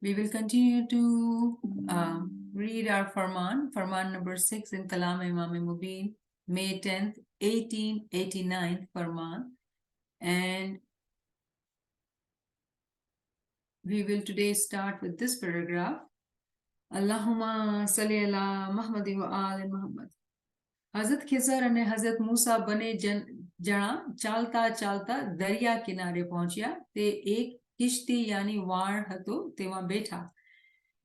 We will continue to read our Farman number 6 in Kalam Imam Mubin, May 10th, 1889 Farman. And we will today start with this paragraph. Allahumma salli ala Muhammad wa ali Muhammad. હઝરત ખિઝર અને હઝરત મૂસા બને જણા ચાલતા ચાલતા દરિયા કિનારે પહોંચ્યા. તે એક કિશ્તી યાની વાણ હતો તેમાં બેઠા.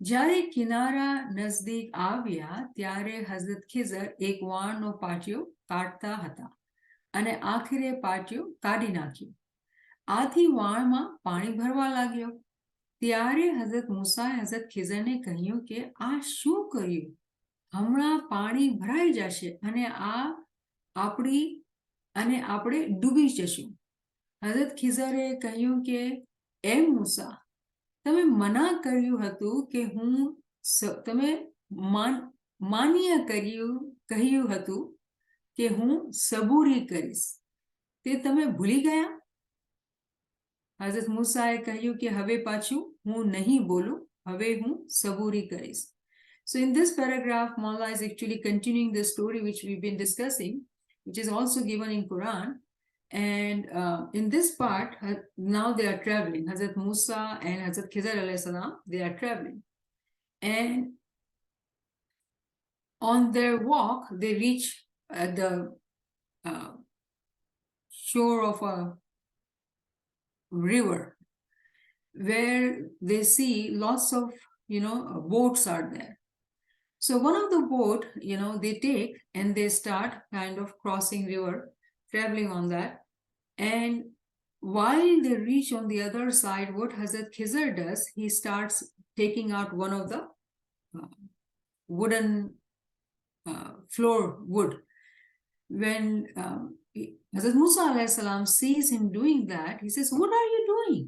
જ્યારે કિનારા નજદીક આવ્યા ત્યારે હઝરત ખિઝર એક વાણનો પાટિયો કાઢતા હતા અને આખરે પાટિયો કાઢી નાખ્યો. આથી વાણમાં પાણી ભરવા लाग्યો. ત્યારે હઝરત મૂસાએ હઝરત ખિઝરને કહ્યું કે આ શું કર્યું? હમણાં પાણી ભરાઈ જશે અને આપણે ડૂબી જશું. હઝરત ખિઝરે કહ્યું કે એ મૂસા, તમે મના કર્યું હતું કે તમે માન્ય કહ્યું હતું કે હું સબૂરી કરીશ, તે તમે ભૂલી ગયા? હઝરત મૂસાએ કહ્યું કે હવે પાછું હું નહીં બોલું, હવે હું સબૂરી કરીશ. So in this paragraph, Maula is actually continuing the story which we've been discussing, which is also given in Quran. And in this part, now they are traveling. Hazrat Musa and Hazrat Khizr alayhi salam, they are traveling. And on their walk, they reach the shore of a river where they see lots of, boats are there. So one of the boat, they take and they start kind of crossing river, traveling on that. And while they reach on the other side, what Hazrat Khizr does, he starts taking out one of the wooden floor wood. When Hazrat Musa alayhi salam sees him doing that, he says, "What are you doing?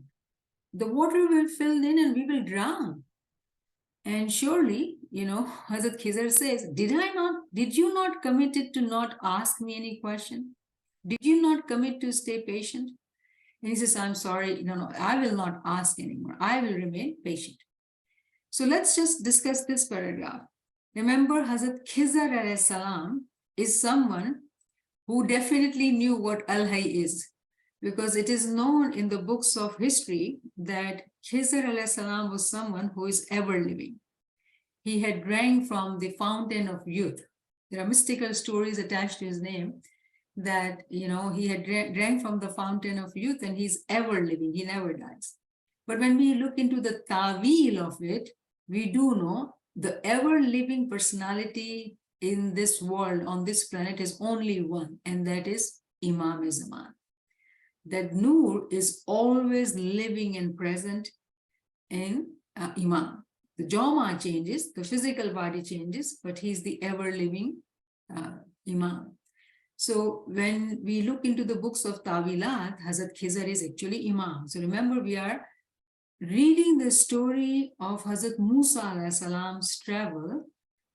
The water will fill in and we will drown." And surely, Hazrat Khizr says, did you not committed to not ask me any question? Did you not commit to stay patient? And he says, I'm sorry, no, I will not ask anymore. I will remain patient. So let's just discuss this paragraph. Remember, Hazrat Khizr alayhi salam is someone who definitely knew what Al-Hay is, because it is known in the books of history that Khizr alayhi salam was someone who is ever living. He had drank from the fountain of youth. There are mystical stories attached to his name that, he had drank from the fountain of youth and he's ever living. He never dies. But when we look into the ta'wil of it, we do know the ever living personality in this world, on this planet, is only one, and that is Imam Zaman. That Noor is always living and present in Imam. The Jama changes, the physical body changes, but he's the ever-living Imam. So when we look into the books of Tawilat, Hazrat Khizr is actually Imam. So remember, we are reading the story of Hazrat Musa alayhi salam's travel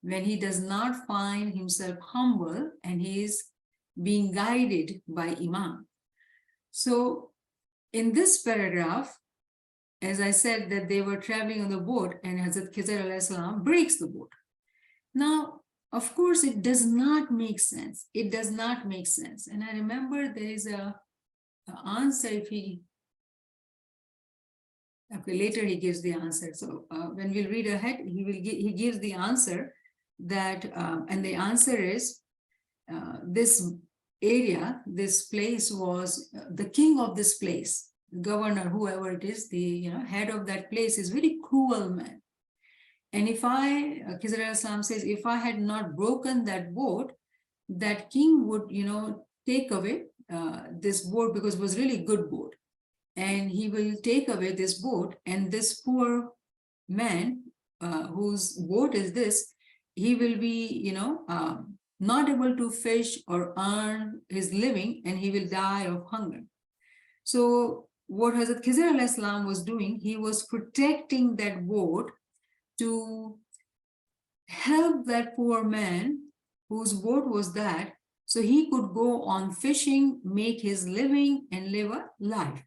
when he does not find himself humble and he is being guided by Imam. So in this paragraph, as I said, that they were traveling on the boat and Hazrat Khizr alayhi salam breaks the boat. Now, of course, it does not make sense. It does not make sense. And I remember there is a answer if he, okay, later he gives the answer. So when we'll read ahead, he gives the answer that, and the answer is this area, this place was the king of this place. Governor, whoever it is, the head of that place is very cruel man. And if Khizr alayhi salam says, if I had not broken that boat, that king would, take away this boat, because it was really good boat. And he will take away this boat, and this poor man whose boat is this, he will be, not able to fish or earn his living, and he will die of hunger. So what Hazrat Khizr alayhi salam was doing, he was protecting that boat to help that poor man whose boat was that, so he could go on fishing, make his living, and live a life.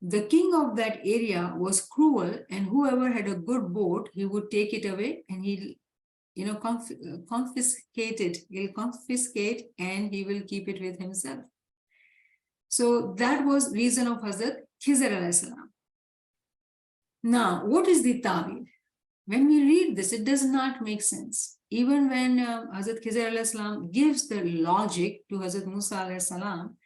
The king of that area was cruel, and whoever had a good boat, he would take it away and he'll confiscate it. He'll confiscate and he will keep it with himself. So that was reason of Hazrat Khizr alayhi salam. Now, what is the Tawil? When we read this, it does not make sense. Even when Hazrat Khizr alayhi salam gives the logic to Hazrat Musa alayhi salam,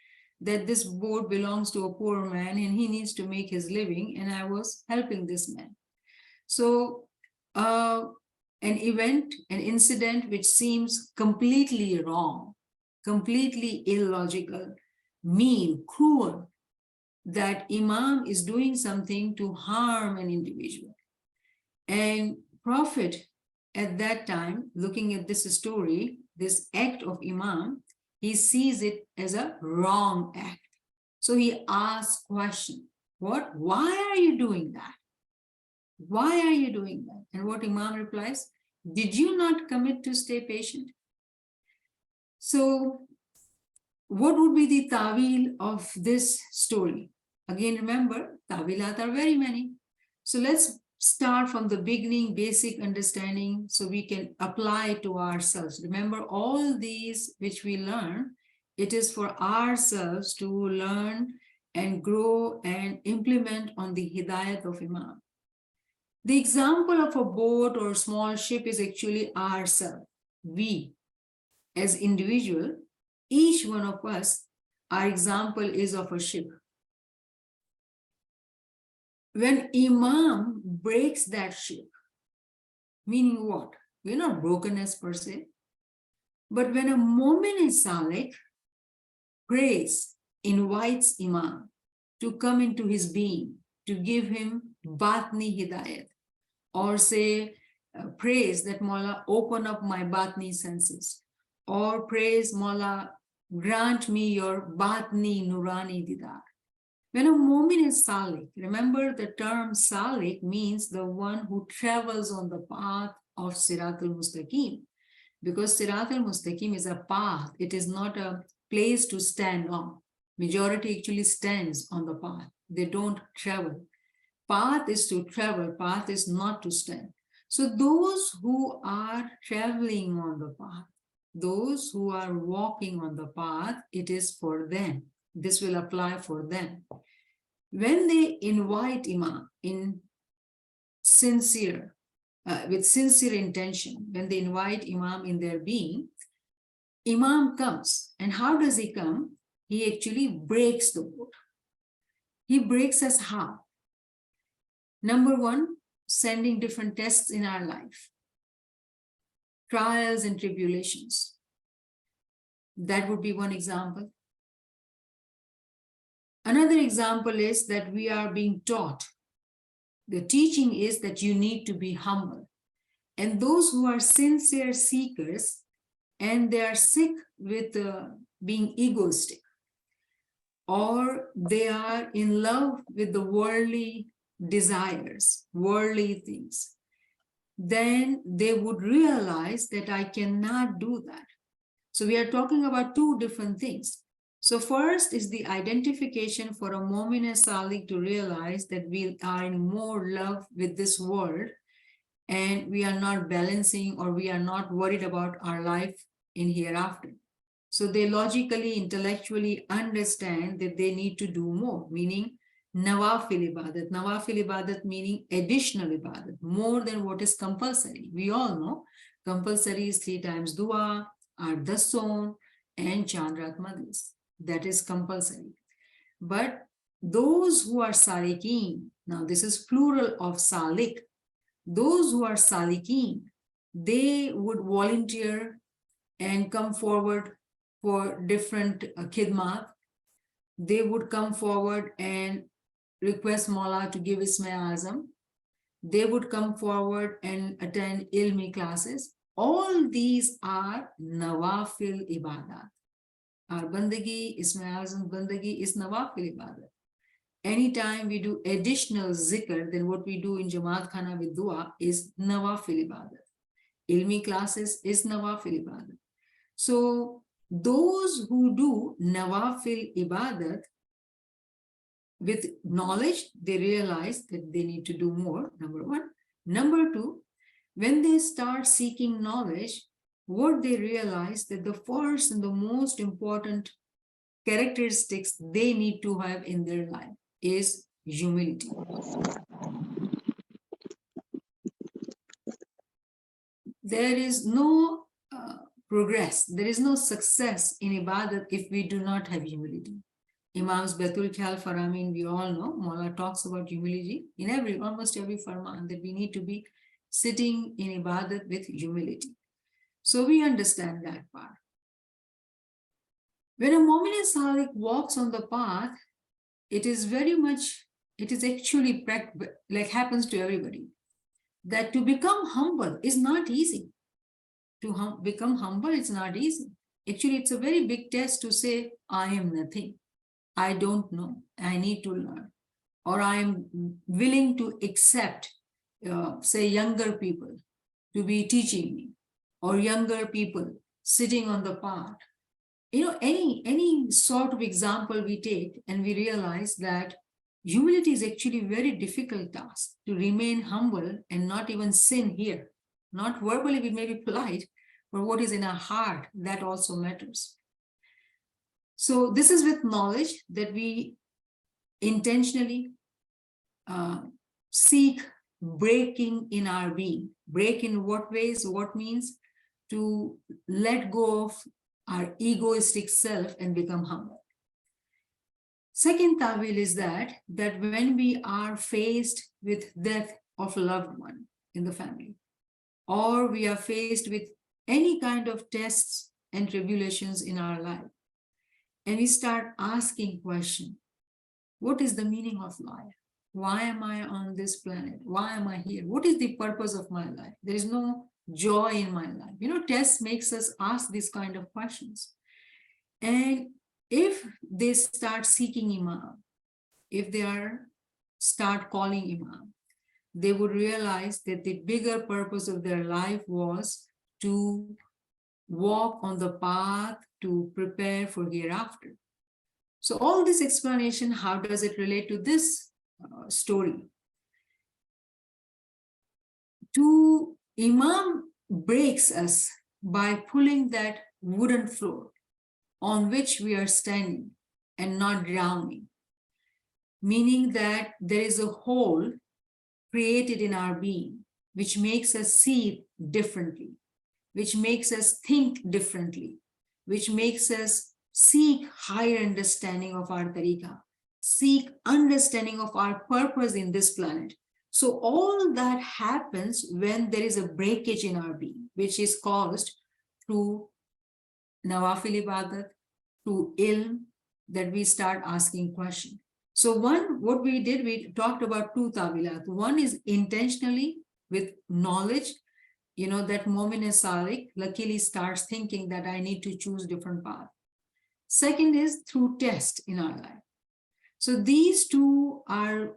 that this boat belongs to a poor man and he needs to make his living, and I was helping this man. So an event, an incident which seems completely wrong, completely illogical, mean, cruel, that Imam is doing something to harm an individual. And Prophet at that time, looking at this story, this act of Imam, he sees it as a wrong act. So he asks question, what? Why are you doing that? Why are you doing that? And what Imam replies, did you not commit to stay patient? So what would be the Tawil of this story? Again, remember, Tawilat are very many. So let's start from the beginning, basic understanding, so we can apply it to ourselves. Remember, all these which we learn, it is for ourselves to learn and grow and implement on the hidayat of Imam. The example of a boat or small ship is actually ourselves. We, as individual, each one of us, our example is of a ship. When Imam breaks that ship, meaning what? We're not brokenness per se, but when a Mu'min Salik prays, invites Imam to come into his being, to give him Batni Hidayat, or say, praise that Mawla, open up my Batni senses, or praise Mawla, grant me your Batni Nurani Didar. When a Mu'min is Salik, remember the term Salik means the one who travels on the path of Siratul Mustaqim, because Siratul Mustaqim is a path, it is not a place to stand on. Majority actually stands on the path, they don't travel. Path is to travel, path is not to stand. So those who are traveling on the path, those who are walking on the path, it is for them. This will apply for them. When they invite Imam in sincere, with sincere intention, when they invite Imam in their being, Imam comes. And how does he come? He actually breaks the boat. He breaks us how? Number one, sending different tests in our life, trials and tribulations. That would be one example. Another example is that we are being taught. The teaching is that you need to be humble. And those who are sincere seekers and they are sick with being egoistic, or they are in love with the worldly desires, worldly things, then they would realize that I cannot do that. So we are talking about two different things. So first is the identification for a Mu'min and Salik to realize that we are in more love with this world and we are not balancing, or we are not worried about our life in hereafter. So they logically, intellectually understand that they need to do more, meaning Nawafil Ibadat. Nawafil Ibadat meaning additional Ibadat, more than what is compulsory. We all know compulsory is 3 times dua, Ardason, and Chandrat Madlis. That is compulsory. But those who are Salikin, now this is plural of Salik, those who are Salikin, they would volunteer and come forward for different khidmat. They would come forward and request Mawla to give Ismail Azam. They would come forward and attend ilmi classes. All these are Nawafil Ibadat. Our Bandagi, Ismail Azam Bandagi is Nawafil Ibadat. Anytime we do additional zikr than what we do in Jamaat Khana with dua is Nawafil Ibadat. Ilmi classes is Nawafil Ibadat. So those who do Nawafil Ibadat, With knowledge, they realize that they need to do more, number one. Number two, when they start seeking knowledge, what they realize that the first and the most important characteristics they need to have in their life is humility. There is no progress, there is no success in ibadat if we do not have humility. Imams Betul Khal Faramin, we all know, Mullah talks about humility in almost every farman, that we need to be sitting in ibadat with humility. So we understand that part. When a Mu'min Salik walks on the path, it is actually like happens to everybody. That to become humble is not easy. To become humble, it's not easy. Actually, it's a very big test to say, I am nothing. I don't know. I need to learn. Or I am willing to accept, say, younger people to be teaching me, or younger people sitting on the path. Any sort of example we take, and we realize that humility is actually a very difficult task, to remain humble and not even sin here. Not verbally, we may be polite, but what is in our heart, that also matters. So this is with knowledge that we intentionally seek breaking in our being. Break in what ways? What means? To let go of our egoistic self and become humble. Second tawil is that when we are faced with death of a loved one in the family, or we are faced with any kind of tests and tribulations in our life, and we start asking questions, what is the meaning of life? Why am I on this planet? Why am I here? What is the purpose of my life? There is no joy in my life. Tests makes us ask these kind of questions. And if they start seeking Imam, if they start calling Imam, they would realize that the bigger purpose of their life was to walk on the path to prepare for hereafter. So all this explanation, how does it relate to this story? Imam breaks us by pulling that wooden floor on which we are standing and not drowning, meaning that there is a hole created in our being which makes us see differently, which makes us think differently, which makes us seek higher understanding of our tariqah, seek understanding of our purpose in this planet. So all that happens when there is a breakage in our being, which is caused through nawafil ibadat, through ilm, that we start asking questions. So what we did, we talked about two tawilat. One is intentionally with knowledge, that Mu'min Salik luckily starts thinking that I need to choose different path. Second is through test in our life. So these two are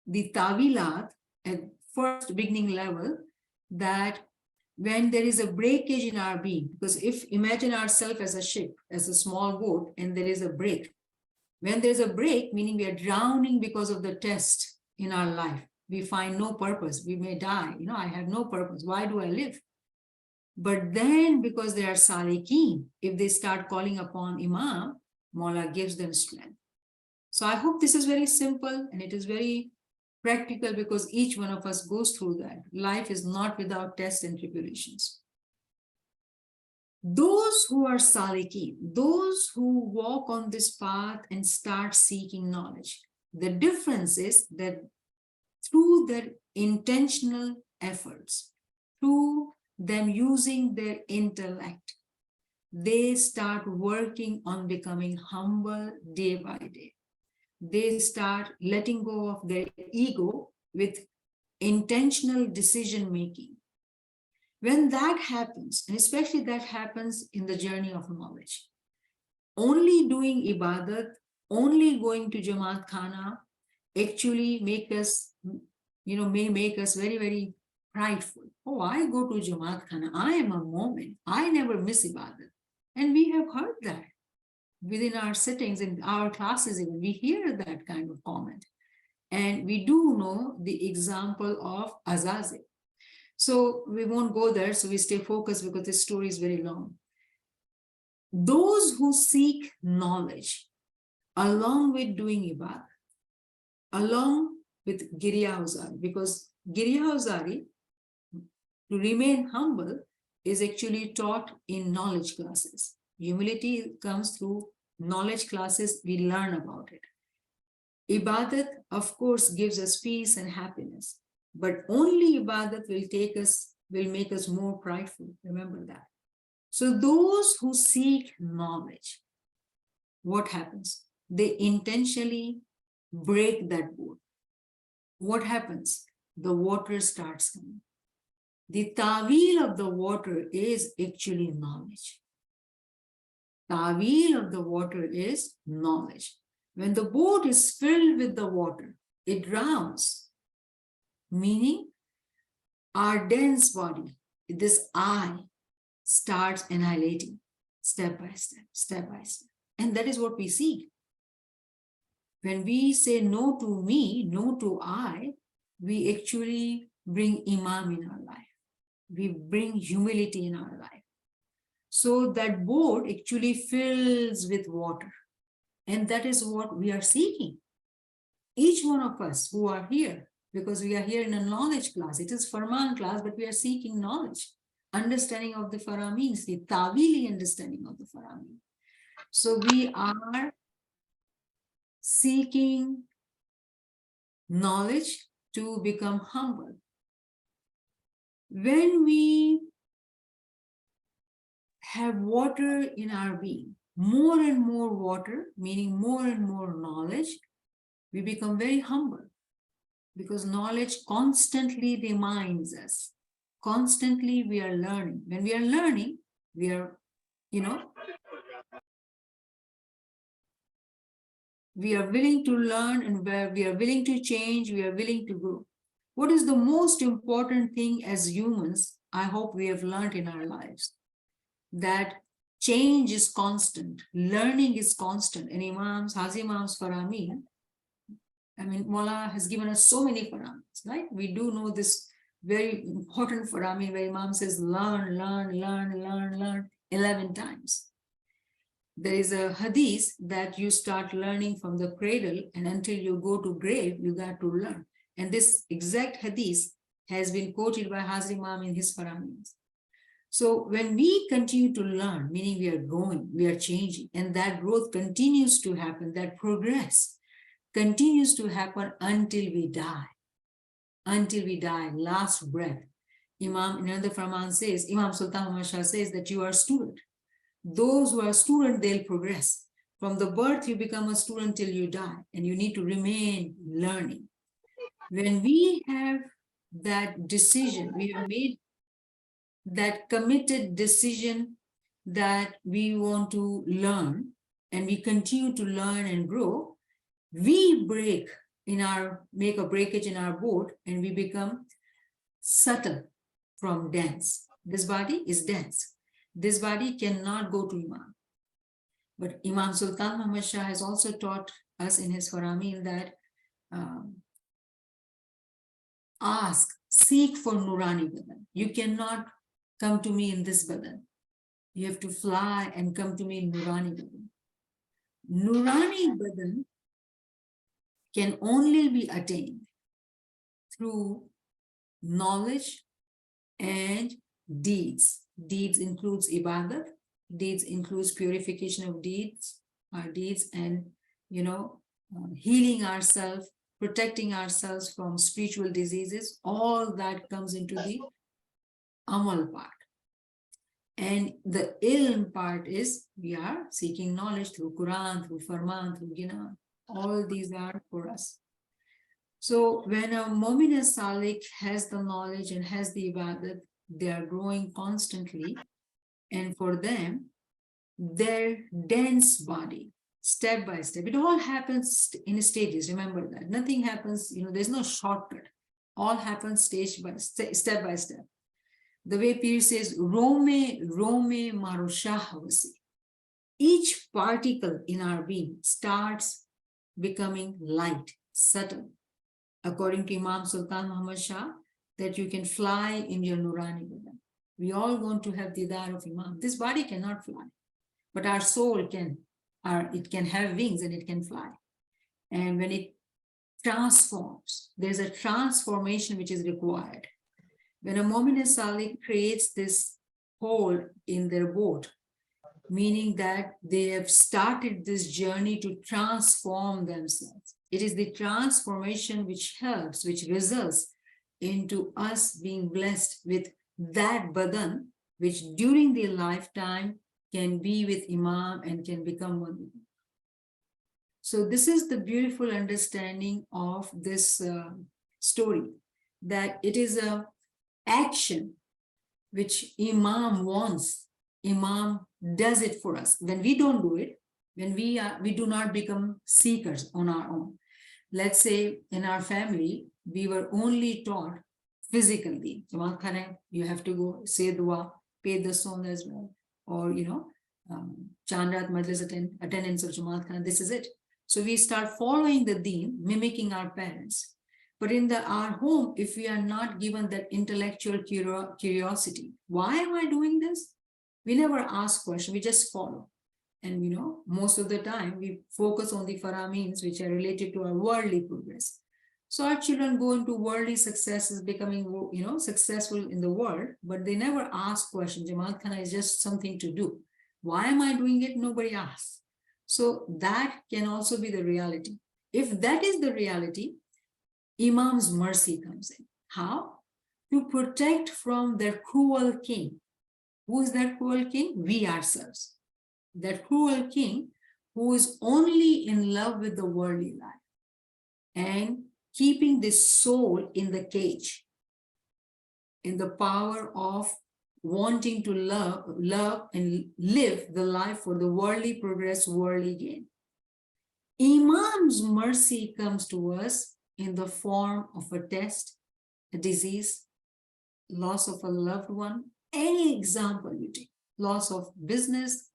the tawilat at first beginning level, that when there is a breakage in our being, because if imagine ourselves as a ship, as a small boat, and there is a break. When there's a break, meaning we are drowning because of the test in our life, we find no purpose, we may die, I have no purpose, why do I live? But then because they are salikin, if they start calling upon Imam, Mawla gives them strength. So I hope this is very simple and it is very practical, because each one of us goes through that. Life is not without tests and tribulations. Those who are salikin, those who walk on this path and start seeking knowledge, the difference is that through their intentional efforts, through them using their intellect, they start working on becoming humble day by day. They start letting go of their ego with intentional decision making. When that happens, and especially that happens in the journey of knowledge, only doing ibadat, only going to Jamaat Khana actually may make us very, very prideful. Oh, I go to Jamaat Khana, I am a Mu'min, I never miss ibadat. And we have heard that. within our settings, in our classes even, we hear that kind of comment. And we do know the example of Azazel. So we won't go there, so we stay focused because this story is very long. Those who seek knowledge along with doing ibadah, along with Giriya Uzari, because Giriya Uzari, to remain humble, is actually taught in knowledge classes. Humility comes through knowledge classes, we learn about it. Ibadat, of course, gives us peace and happiness, but only ibadat will make us more prideful. Remember that. So those who seek knowledge, what happens? They intentionally break that boat. What happens? The water starts coming. The ta'wil of the water is actually knowledge. Ta'wil of the water is knowledge. When the boat is filled with the water, it drowns, meaning our dense body, this I, starts annihilating step by step, step by step. And that is what we see. When we say no to me, no to I, we actually bring Imam in our life. We bring humility in our life. So that boat actually fills with water. And that is what we are seeking. Each one of us who are here, because we are here in a knowledge class. It is Farman class, but we are seeking knowledge, understanding of the Farameens, the Tawili understanding of the Farameens. So we are seeking knowledge to become humble. When we have water in our being, more and more water, meaning more and more knowledge, we become very humble, because knowledge constantly reminds us. Constantly we are learning. When we are learning, we are, we are willing to learn, and where we are willing to change, we are willing to grow. What is the most important thing as humans, I hope we have learned in our lives? That change is constant, learning is constant. And Imams, Hazi Imams, Faramin, I mean, Mullah has given us so many Faramins, right? We do know this very important Faramin where Imam says, learn, learn, learn, learn, learn 11 times. There is a hadith that you start learning from the cradle, and until you go to grave, you got to learn. And this exact hadith has been quoted by Hazri Imam in his Faramins. So when we continue to learn, meaning we are growing, we are changing, and that growth continues to happen, that progress continues to happen until we die. Until we die, last breath. Imam, in another Farman says, Imam Sultan Muhammad Shah says that you are a student. Those who are student, they'll progress. From the birth, you become a student till you die, and you need to remain learning. When we have that decision, we have made that committed decision that we want to learn, and we continue to learn and grow, we make a breakage in our boat, and we become subtle from dense. This body is dense. This body cannot go to Imam. But Imam Sultan Muhammad Shah has also taught us in his Faramin that seek for Nurani Badan. You cannot come to me in this Badan. You have to fly and come to me in Nurani Badan. Nurani Badan can only be attained through knowledge and deeds. Deeds includes ibadat, deeds includes purification of our deeds, and healing ourselves, protecting ourselves from spiritual diseases. All that comes into the amal part. And the ilm part is we are seeking knowledge through Quran, through Farman, through Gina. All these are for us. So when a Mu'min Salik has the knowledge and has the ibadat, they are growing constantly. And for them, their dense body, step by step, it all happens in stages. Remember that. Nothing happens, there's no shortcut. All happens step by step. The way Pir says, Rome Marushah Havasi. each particle in our being starts becoming light, subtle. According to Imam Sultan Muhammad Shah, that you can fly in your Nurani Badan. We all want to have the Didar of Imam. This body cannot fly, but our soul can. It can have wings and it can fly. And when it transforms, there's a transformation which is required. When a Mu'min Salih creates this hole in their boat, meaning that they have started this journey to transform themselves. It is the transformation which helps, which results into us being blessed with that badan, which during their lifetime can be with Imam and can become one with him. So this is the beautiful understanding of this story, that it is a action which Imam wants. Imam does it for us. When we don't do it, when we do not become seekers on our own. Let's say in our family, we were only taught physically. Jamaat Khana, you have to go say dua, pay the son as well, or Chandrat Majlis attendance of Jamaat Khana. This is it. So we start following the deen, mimicking our parents. But in our home, if we are not given that intellectual curiosity, why am I doing this? We never ask questions, we just follow. And most of the time we focus on the farameens which are related to our worldly progress. So our children go into worldly successes, becoming successful in the world, but they never ask questions. Jamaat Khana is just something to do. Why am I doing it? Nobody asks. So that can also be the reality. If that is the reality, Imam's mercy comes in. How? To protect from their cruel king. Who is that cruel king? We ourselves. That cruel king who is only in love with the worldly life and keeping this soul in the cage, in the power of wanting to love and live the life for the worldly progress, worldly gain. Imam's mercy comes to us in the form of a test, a disease, loss of a loved one, any example you take, loss of business,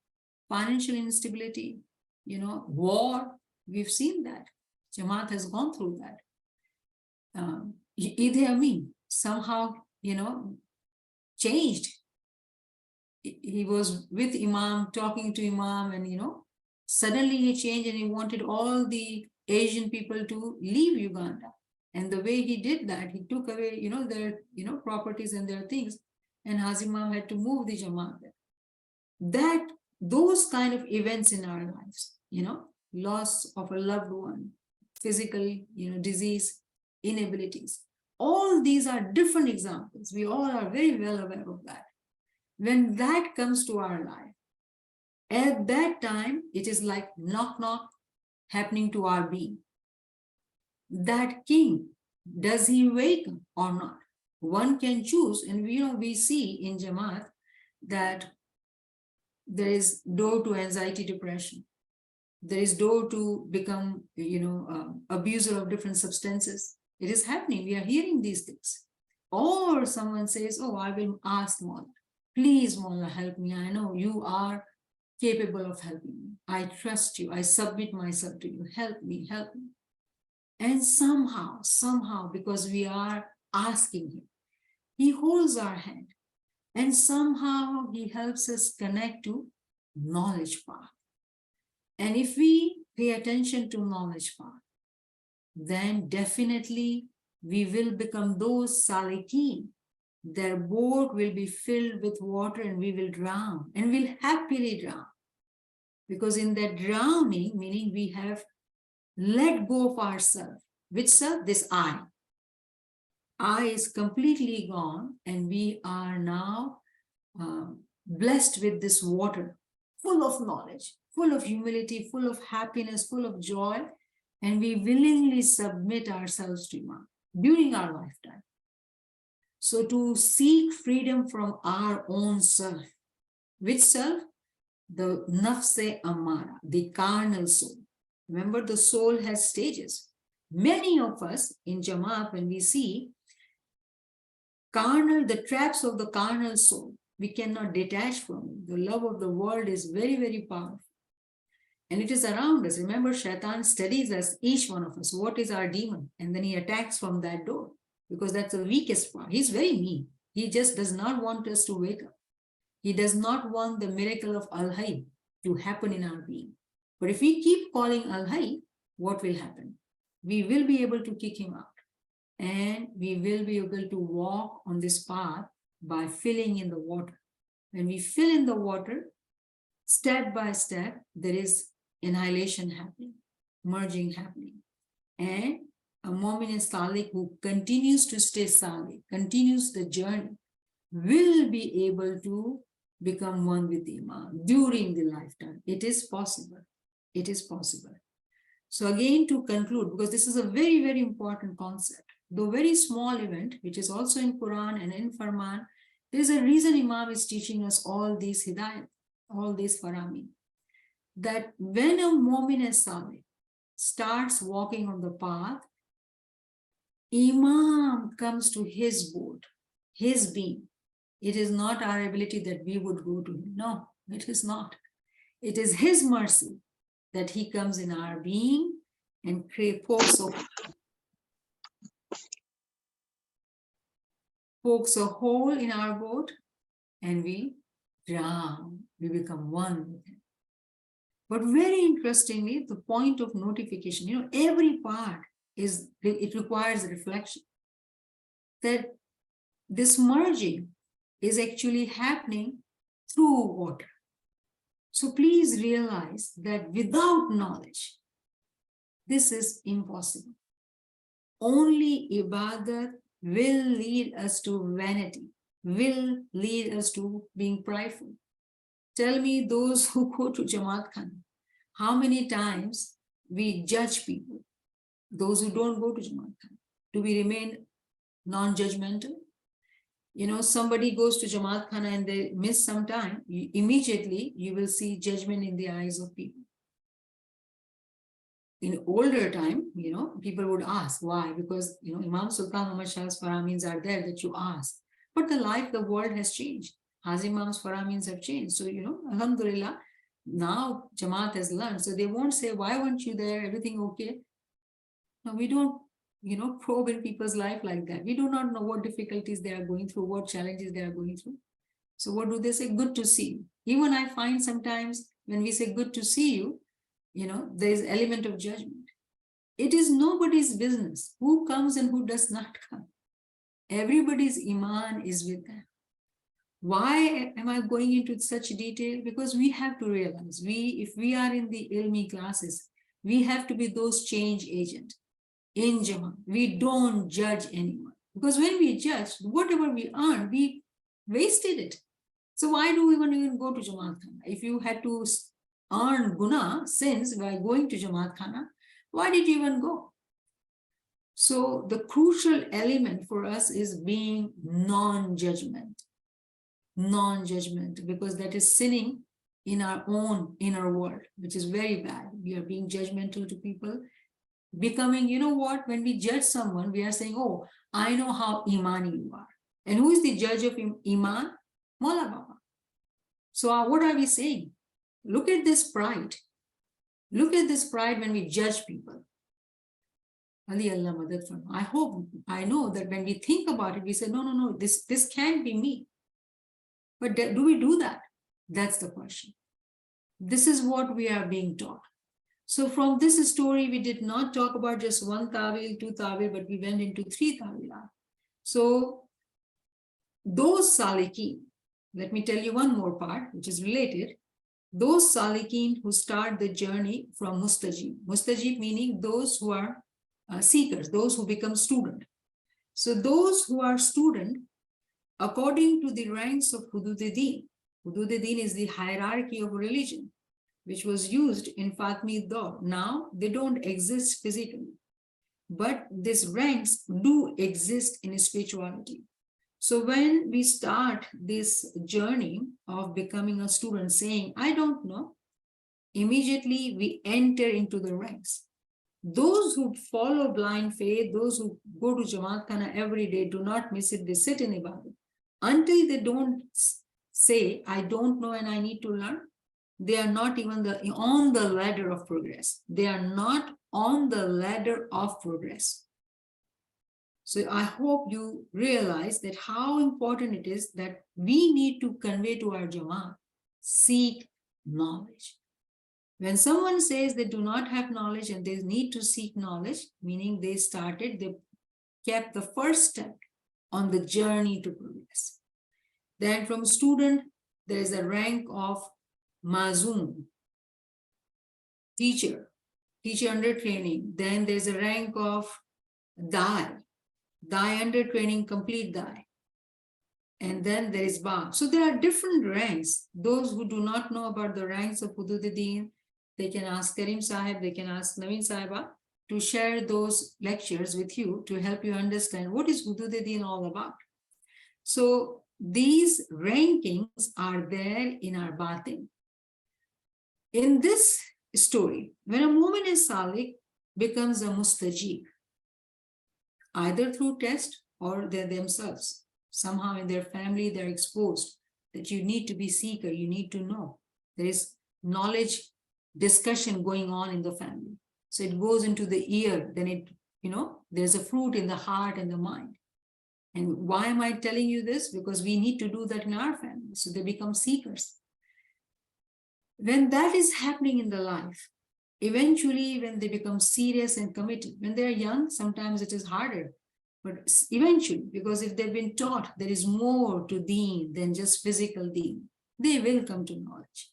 financial instability, war. We've seen that. Jamaat has gone through that. Idi Amin somehow, changed. He was with Imam, talking to Imam, and suddenly he changed and he wanted all the Asian people to leave Uganda. And the way he did that, he took away, their, properties and their things, and Hazimam had to move the Jamaat there. Those kind of events in our lives, loss of a loved one, physical, disease, inabilities, all these are different examples. We all are very well aware of that. When that comes to our life, at that time, it is like knock, knock happening to our being. That king, does he wake or not? One can choose, and we see in Jamaat that there is door to anxiety, depression. There is door to become, abuser of different substances. It is happening. We are hearing these things. Or someone says, oh, I will ask Maula. Please, Maula, help me. I know you are capable of helping me. I trust you. I submit myself to you. Help me, help me. And somehow, because we are asking him, he holds our hand. And somehow he helps us connect to knowledge path. And if we pay attention to knowledge path, then definitely we will become those salikin. Their boat will be filled with water and we will drown, and we'll happily drown. Because in that drowning, meaning we have let go of ourselves. Which self? This I. I is completely gone, and we are now blessed with this water, full of knowledge, full of humility, full of happiness, full of joy, and we willingly submit ourselves to Imam during our lifetime. So to seek freedom from our own self. Which self? The nafse amara, the carnal soul. Remember, the soul has stages. Many of us in Jamaat, when we see the traps of the carnal soul, we cannot detach from it. The love of the world is very, very powerful. And it is around us. Remember, Shaitan studies us, each one of us. What is our demon? And then he attacks from that door because that's the weakest part. He's very mean. He just does not want us to wake up. He does not want the miracle of Al-Hayy to happen in our being. But if we keep calling Al-Hayy, what will happen? We will be able to kick him out. And we will be able to walk on this path by filling in the water. When we fill in the water, step by step, there is annihilation happening, merging happening. And a Mu'min Salik who continues to stay Salik, continues the journey, will be able to become one with the Imam during the lifetime. It is possible. It is possible. So again, to conclude, because this is a very, very important concept, though very small event, which is also in Quran and in Farman, there is a reason Imam is teaching us all these hidayat, all these farami, that when a Mu'min Salih starts walking on the path, Imam comes to his boat, his being. It is not our ability that we would go to him. No, it is not. It is his mercy that he comes in our being and pokes a hole in our boat, and we drown. We become one with him. But very interestingly, the point of notification, every part it requires reflection. That this merging is actually happening through water. So please realize that without knowledge, this is impossible. Only ibadat will lead us to vanity, will lead us to being prideful. Tell me, those who go to Jamaat Khana, how many times we judge people, those who don't go to Jamaat Khana? Do we remain non-judgmental? Somebody goes to Jamaat Khana and they miss some time, immediately you will see judgment in the eyes of people. In older time, people would ask why, because Imam Sultan Muhammad Shah's faramins are there that you ask. But the world has changed. Hazim Imam's faramins have changed. So, Alhamdulillah, now Jamaat has learned. So they won't say, why weren't you there? Everything okay? No, we don't, probe in people's life like that. We do not know what difficulties they are going through, what challenges they are going through. So what do they say? Good to see you. Even I find sometimes when we say good to see you, there is element of judgment. It is nobody's business who comes and who does not come. Everybody's iman is with them. Why am I going into such detail? Because we have to realize, if we are in the ilmi classes, we have to be those change agents. In Jamaat, we don't judge anyone. Because when we judge, whatever we earn, we wasted it. So why do we even go to Jamaat Khana? If you had to earn guna, sins, by going to Jamaat Khana, why did you even go? So the crucial element for us is being non-judgment. Non-judgment, because that is sinning in our own inner world, which is very bad. We are being judgmental to people. Becoming, when we judge someone, we are saying, oh, I know how imani you are. And who is the judge of iman? Maula Baba. So what are we saying? Look at this pride. Look at this pride when we judge people. Ali Allah Madad Farman. I know that when we think about it, we say, no, this can't be me. But do we do that? That's the question. This is what we are being taught. So from this story, we did not talk about just one tawil, two tawil, but we went into three tawilat. So those salikin, let me tell you one more part, which is related. Those salikin who start the journey from mustajib. Mustajib meaning those who are seekers, those who become student. So those who are student, according to the ranks of Hudud-e-Din. Hudud-e-Din is the hierarchy of religion, which was used in Fatimi Daur. Now, they don't exist physically, but these ranks do exist in spirituality. So when we start this journey of becoming a student, saying, I don't know, immediately we enter into the ranks. Those who follow blind faith, those who go to Jamaat Khana every day, do not miss it, they sit in Ibadat. Until they don't say, I don't know and I need to learn, They are not even on the ladder of progress. They are not on the ladder of progress. So I hope you realize that how important it is that we need to convey to our Jamaat, seek knowledge. When someone says they do not have knowledge and they need to seek knowledge, meaning they kept the first step on the journey to progress. Then from student, there is a rank of Mazun, teacher under training. Then there's a rank of Dai under training, complete Dai. And then there is Ba. So there are different ranks. Those who do not know about the ranks of Hudud-e-Din, they can ask Karim Sahib, they can ask Naveen Sahibah to share those lectures with you to help you understand what is Hudud-e-Din all about. So these rankings are there in our batin. In this story, when a mu'min is salik becomes a mustajib, either through test or they themselves, somehow in their family, they're exposed that you need to be seeker, you need to know. There is knowledge discussion going on in the family. So it goes into the ear, then there's a fruit in the heart and the mind. And why am I telling you this? Because we need to do that in our family. So they become seekers. When that is happening in the life, eventually when they become serious and committed, when they're young, sometimes it is harder. But eventually, because if they've been taught there is more to deen than just physical deen, they will come to knowledge.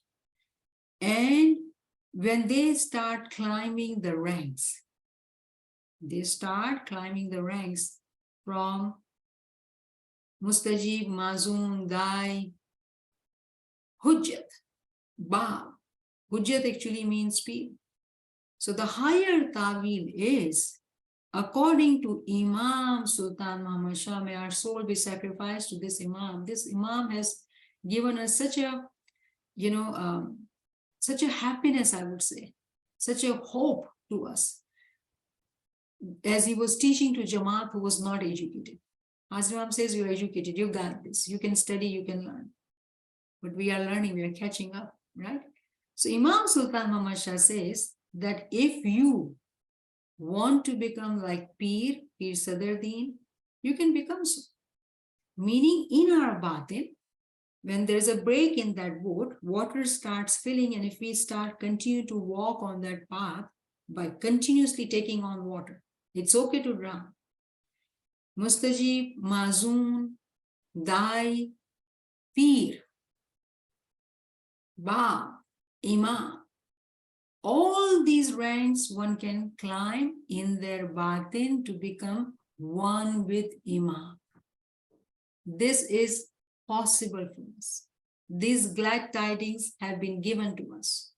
And when they start climbing the ranks, from Mustajib, Mazun, Dai, Hujjat, Ba. Hujjat actually means speed. So the higher Tawil is, according to Imam Sultan Muhammad Shah, may our soul be sacrificed to this Imam. This Imam has given us such a, such a happiness, I would say, such a hope to us. As he was teaching to Jamaat who was not educated. As Imam says, you're educated, you got this, you can study, you can learn. But we are learning, we are catching up, right? So Imam Sultan Muhammad Shah says that if you want to become like Pir Sadruddin, you can become so. Meaning in our batin, when there's a break in that boat, water starts filling, and if we continue to walk on that path by continuously taking on water, it's okay to drown. Mustajib, Mazun, Dai, Pir, Ba, Imam, all these ranks one can climb in their batin to become one with Imam. This is possible for us. These glad tidings have been given to us.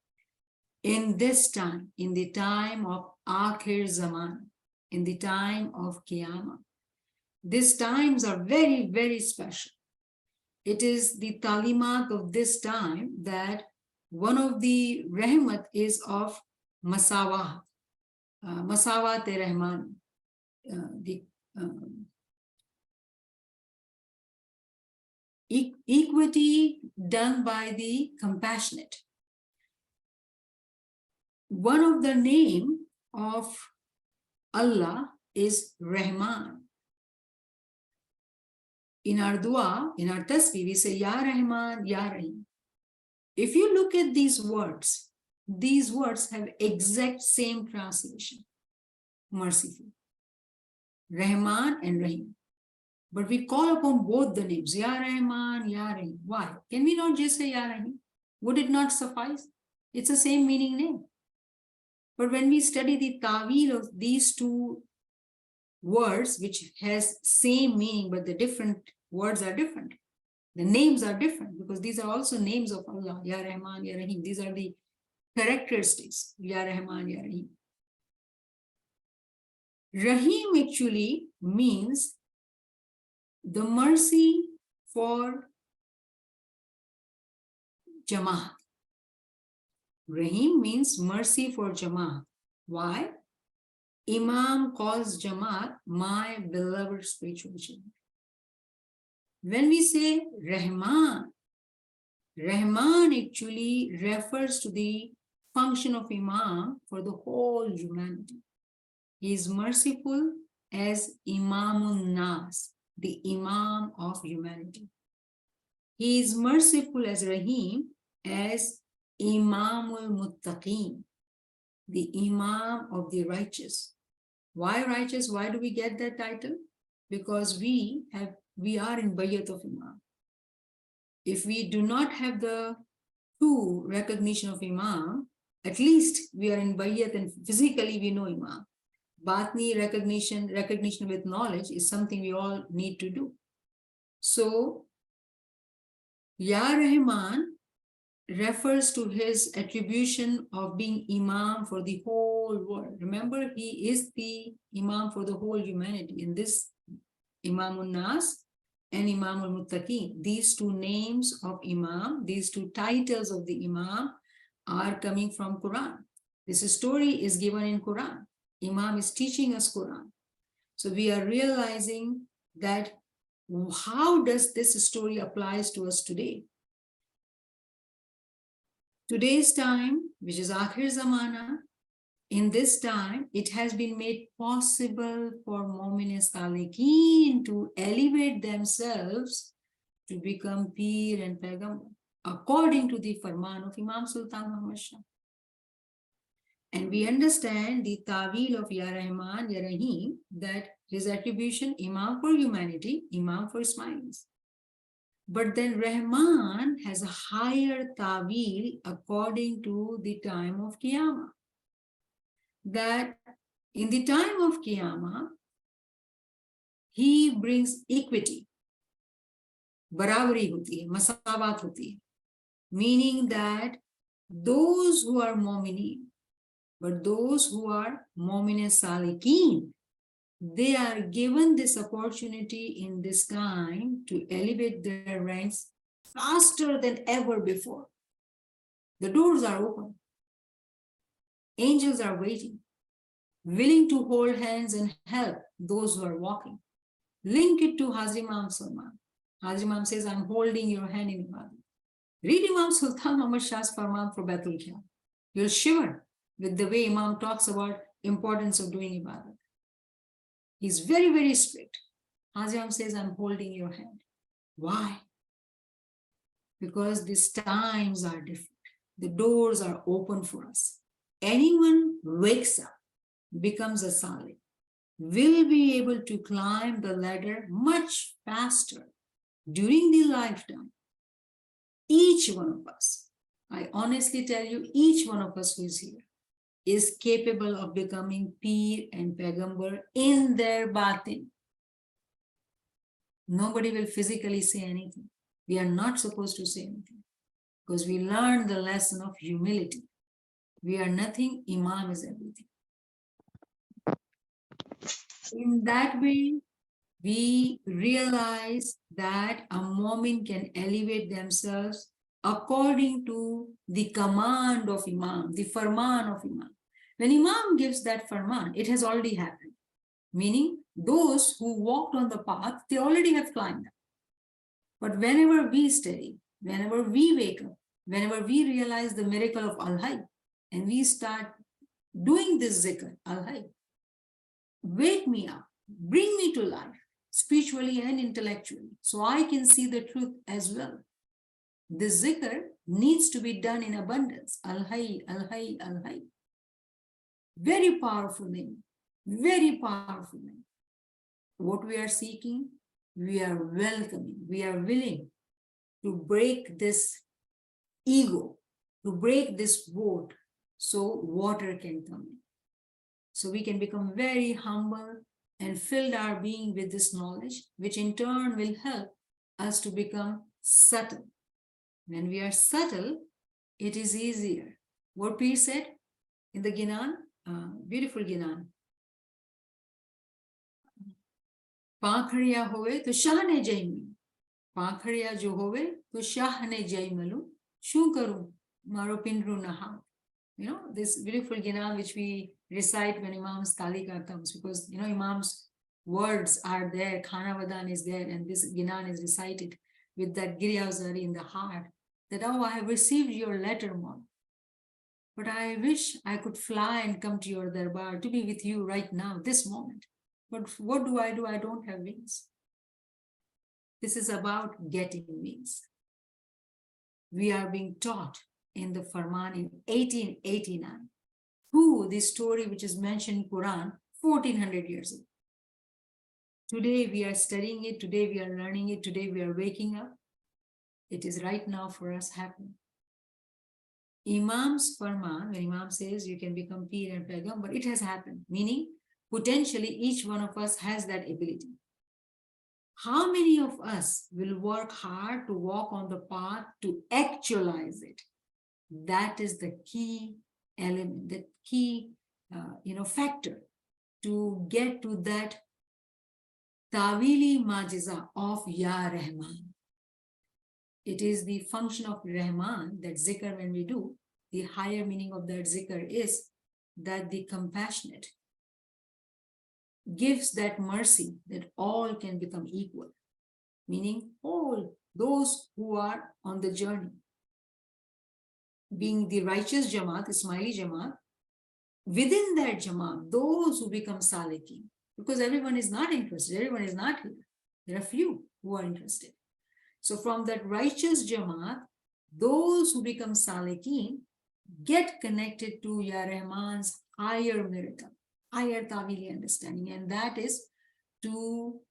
In this time, in the time of Akhir Zaman, in the time of Qiyamah, these times are very, very special. It is the talimat of this time that one of the rahmat is of Masawat, Masawat-e-Rahman, the equity done by the compassionate. One of the name of Allah is Rahman. In our dua, in our tasbih, we say, Ya Rahman, Ya Rahim. If you look at these words have exact same translation. Merciful. Rahman and Rahim. But we call upon both the names, Ya Rahman, Ya Rahim. Why? Can we not just say Ya Rahim? Would it not suffice? It's the same meaning name. But when we study the ta'wil of these two words, which has same meaning, but the different words are different. The names are different because these are also names of Allah, Ya Rahman, Ya Rahim. These are the characteristics, Ya Rahman, Ya Rahim. Rahim actually means the mercy for Jamaat. Rahim means mercy for Jamaat. Why? Imam calls Jamaat my beloved spiritual children. When we say Rahman, Rahman actually refers to the function of Imam for the whole humanity. He is merciful as Imamun Nas, the Imam of humanity. He is merciful as Rahim, as Imamul Muttaqeen, the Imam of the righteous. Why righteous? Why do we get that title? Because we are in Bayat of Imam. If we do not have the true recognition of Imam, at least we are in Bayat and physically we know Imam. Batni recognition with knowledge is something we all need to do. So, Ya Rahman refers to his attribution of being Imam for the whole world. Remember, he is the Imam for the whole humanity. In this Imamun Nas and Imamul Muttaqeen, these two names of Imam, these two titles of the Imam are coming from Quran. This story is given in Quran. Imam is teaching us Quran. So we are realizing that how does this story applies to us today? Today's time, which is Akhir Zamana, in this time, it has been made possible for Mu'min Salikin to elevate themselves to become Peer and Paigambar, according to the Farman of Imam Sultan Muhammad Shah. And we understand the Tawil of Ya Rahman, Ya Rahim, that his attribution, Imam for humanity, Imam for Ismailis. But then Rahman has a higher Tawil according to the time of Qiyamah. That in the time of Qiyamah, he brings equity, barabari hoti hai, masabat hoti hai, meaning that those who are mu'minin, but those who are mu'min salikin, they are given this opportunity in this time to elevate their ranks faster than ever before. The doors are open. Angels are waiting, willing to hold hands and help those who are walking. Link it to Hazrat Imam Sultan. Hazrat Imam says, I'm holding your hand in Ibadah. Read Imam Sultan Muhammad Shah's Farman for Baitul Khiyam. You'll shiver with the way Imam talks about importance of doing Ibadah. He's very, very strict. Hazrat Imam says, I'm holding your hand. Why? Because these times are different. The doors are open for us. Anyone wakes up, becomes a Salih, will be able to climb the ladder much faster during the lifetime. Each one of us, I honestly tell you, each one of us who is here is capable of becoming Peer and Paigambar in their batin. Nobody will physically say anything. We are not supposed to say anything because we learned the lesson of humility. We are nothing, Imam is everything. In that way, we realize that a mu'min can elevate themselves according to the command of Imam, the Farman of Imam. When Imam gives that Farman, it has already happened. Meaning, those who walked on the path, they already have climbed up. But whenever we study, whenever we wake up, whenever we realize the miracle of Al-Hayy, and we start doing this zikr, Al-Hayy, wake me up, bring me to life, spiritually and intellectually, so I can see the truth as well. The zikr needs to be done in abundance. Al-Hayy, Al-Hayy, Al-Hayy. Very powerful name, very powerful name. What we are seeking, we are welcoming, we are willing to break this ego, to break this boat so water can come in. So we can become very humble and fill our being with this knowledge, which in turn will help us to become subtle. When we are subtle, it is easier. What Peer said in the Ginan, beautiful Ginan. પાંખડિયા હોવે તો શાહને જઈ મળું. પાંખડિયા જો હોવે તો શાહને જઈ મળું. શું કરું? મારો પિંડરું ના હાથ. You know, this beautiful Ginan which we recite when Imam's Talika comes, because, you know, Imam's words are there, Khana Vadan is there, and this Ginan is recited with that Giryazari in the heart. that, oh, I have received your letter, Maula, but I wish I could fly and come to your darbar to be with you right now, this moment. But what do? I don't have wings. This is about getting wings. We are being taught in the Farman in 1889. Who, this story which is mentioned in Quran 1400 years ago. Today we are studying it, today we are learning it, today we are waking up. It is right now for us happening. Imam's Farman, when Imam says you can become Peer and Paigambar, it has happened, meaning potentially each one of us has that ability. How many of us will work hard to walk on the path to actualize it? That is the key element, the key factor to get to that Tawili Majiza of Ya Rahman. It is the function of Rahman, that zikr when we do, the higher meaning of that zikr is that the compassionate gives that mercy that all can become equal, meaning all those who are on the journey. Being the righteous Jamaat, Ismaili Jamaat, within that Jamaat, those who become Salikin, because everyone is not interested, everyone is not here. There are few who are interested. So from that righteous Jamaat, those who become Salikin get connected to Ya Rahman's higher miracle, higher Tawili understanding, and that is to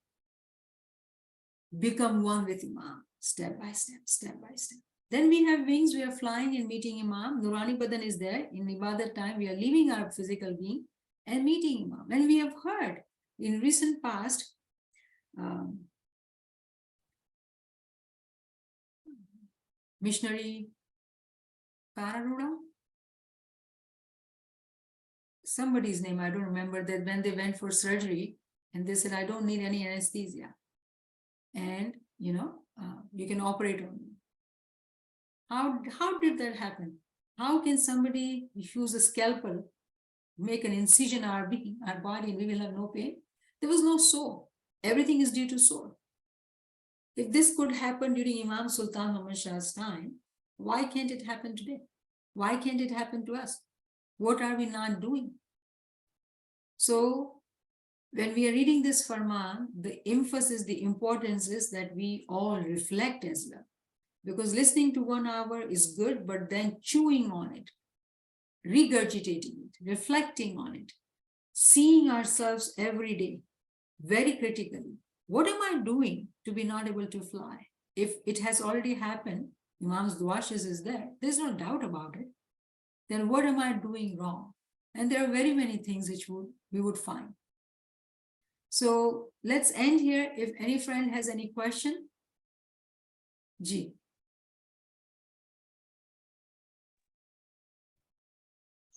become one with Imam, step by step, step by step. Then we have wings, we are flying and meeting Imam. Nurani Badan is there. In Ibadat time, we are leaving our physical being and meeting Imam. And we have heard in recent past, missionary Pararuda, somebody's name, I don't remember, that when they went for surgery and they said, I don't need any anesthesia. And, you can operate on me. How did that happen? How can somebody use a scalpel, make an incision on our body, and we will have no pain? There was no soul. Everything is due to soul. If this could happen during Imam Sultan Muhammad Shah's time, why can't it happen today? Why can't it happen to us? What are we not doing? So when we are reading this Farman, the emphasis, the importance is that we all reflect as well. Because listening to 1 hour is good, but then chewing on it, regurgitating it, reflecting on it, seeing ourselves every day, very critically. What am I doing to be not able to fly? If it has already happened, Imam's duashes is there, there's no doubt about it. Then what am I doing wrong? And there are very many things which we would find. So let's end here. If any friend has any question, Ji.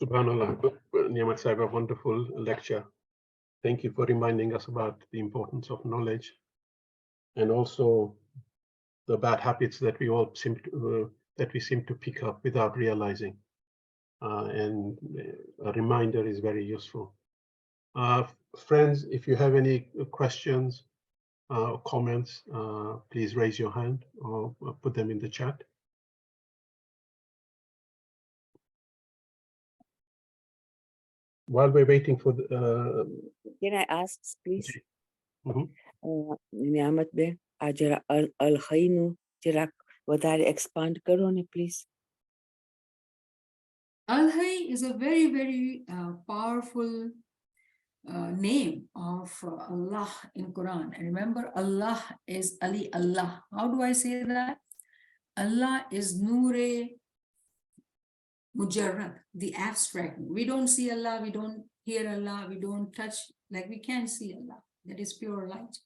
Subhanallah, Niamat Sahibah, wonderful lecture. Thank you for reminding us about the importance of knowledge and also the bad habits that we all seem to pick up without realizing. And a reminder is very useful. Friends, if you have any questions or comments, please raise your hand or put them in the chat. While we're waiting for the... Can I ask, please? Mm-hmm. Niamat beh, jara al-khainu, jara વધારે expand કરો ને, please. Al-Hay is a very, very powerful name of Allah in Quran. And remember, Allah is Ali Allah. How do I say that? Allah is Noor-e Mujarrad, the abstract. We don't see Allah, we don't hear Allah, we don't touch, like we can't see Allah. That is pure light.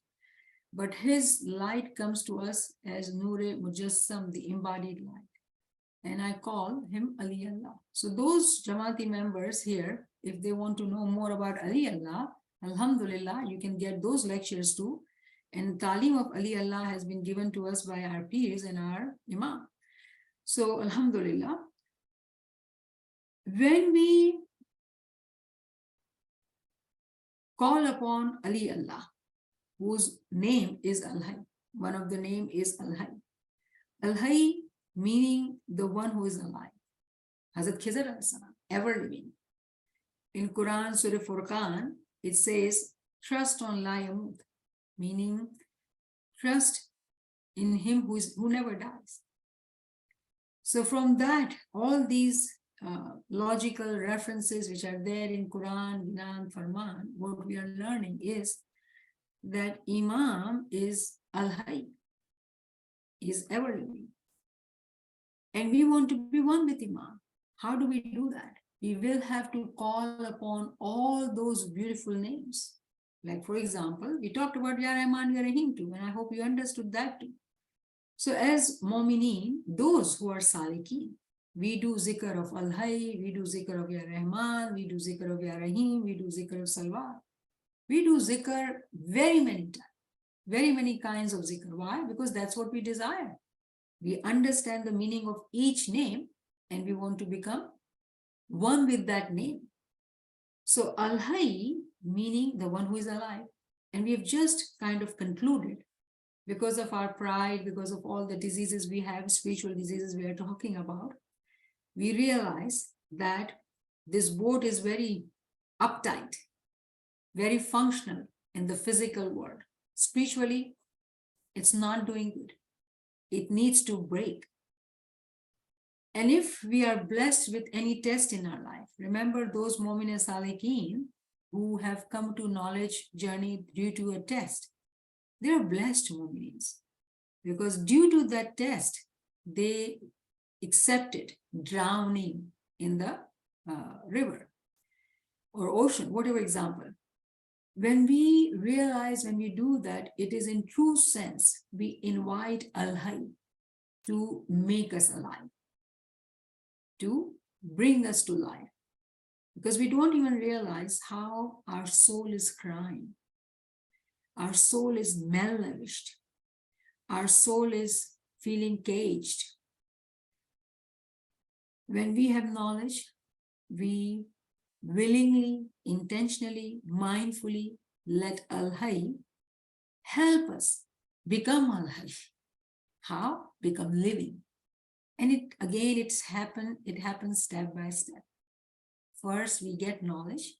But his light comes to us as Noor-e Mujassam, the embodied light. And I call him Ali Allah. So those Jamaati members here, if they want to know more about Ali Allah, Alhamdulillah, you can get those lectures too. And Talim of Ali Allah has been given to us by our peers and our Imam. So Alhamdulillah, when we call upon Ali Allah, whose name is Al-Hay, one of the name is Al-Hay. Al-Hay meaning the one who is alive. Hazrat Khizr alayhi salam, ever living. In Quran, Surah Furqan, it says, trust on La Yamut, meaning trust in him who never dies. So from that, all these logical references which are there in Quran, Gnan, Farman, what we are learning is that Imam is Al-Hayy, is ever living. And we want to be one with Imam. How do we do that? We will have to call upon all those beautiful names. Like, for example, we talked about Ya Rahman, Ya Rahim too, and I hope you understood that too. So as Mu'mineen, those who are Salikin, we do zikr of Al-Hayy, we do zikr of Ya Rahman, we do zikr of Ya Rahim, we do zikr of Salwa. We do zikr very many times, very many kinds of zikr. Why? Because that's what we desire. We understand the meaning of each name and we want to become one with that name. So Al-Hayy, meaning the one who is alive. And we have just kind of concluded, because of our pride, because of all the diseases we have, spiritual diseases we are talking about, we realize that this boat is very uptight, very functional in the physical world. Spiritually, it's not doing good. It needs to break. And if we are blessed with any test in our life, remember those Mu'min Salikin who have come to knowledge journey due to a test, they are blessed Mu'minins, because due to that test, they accepted drowning in the river or ocean, whatever example. When we realize, when we do that, it is in true sense, we invite Al-Hayy to make us alive, to bring us to life. Because we don't even realize how our soul is crying. Our soul is malnourished. Our soul is feeling caged. When we have knowledge, we willingly, intentionally, mindfully let Al-Hayy help us become Al-Hayy. How? Become living. And it happens step by step. First, we get knowledge.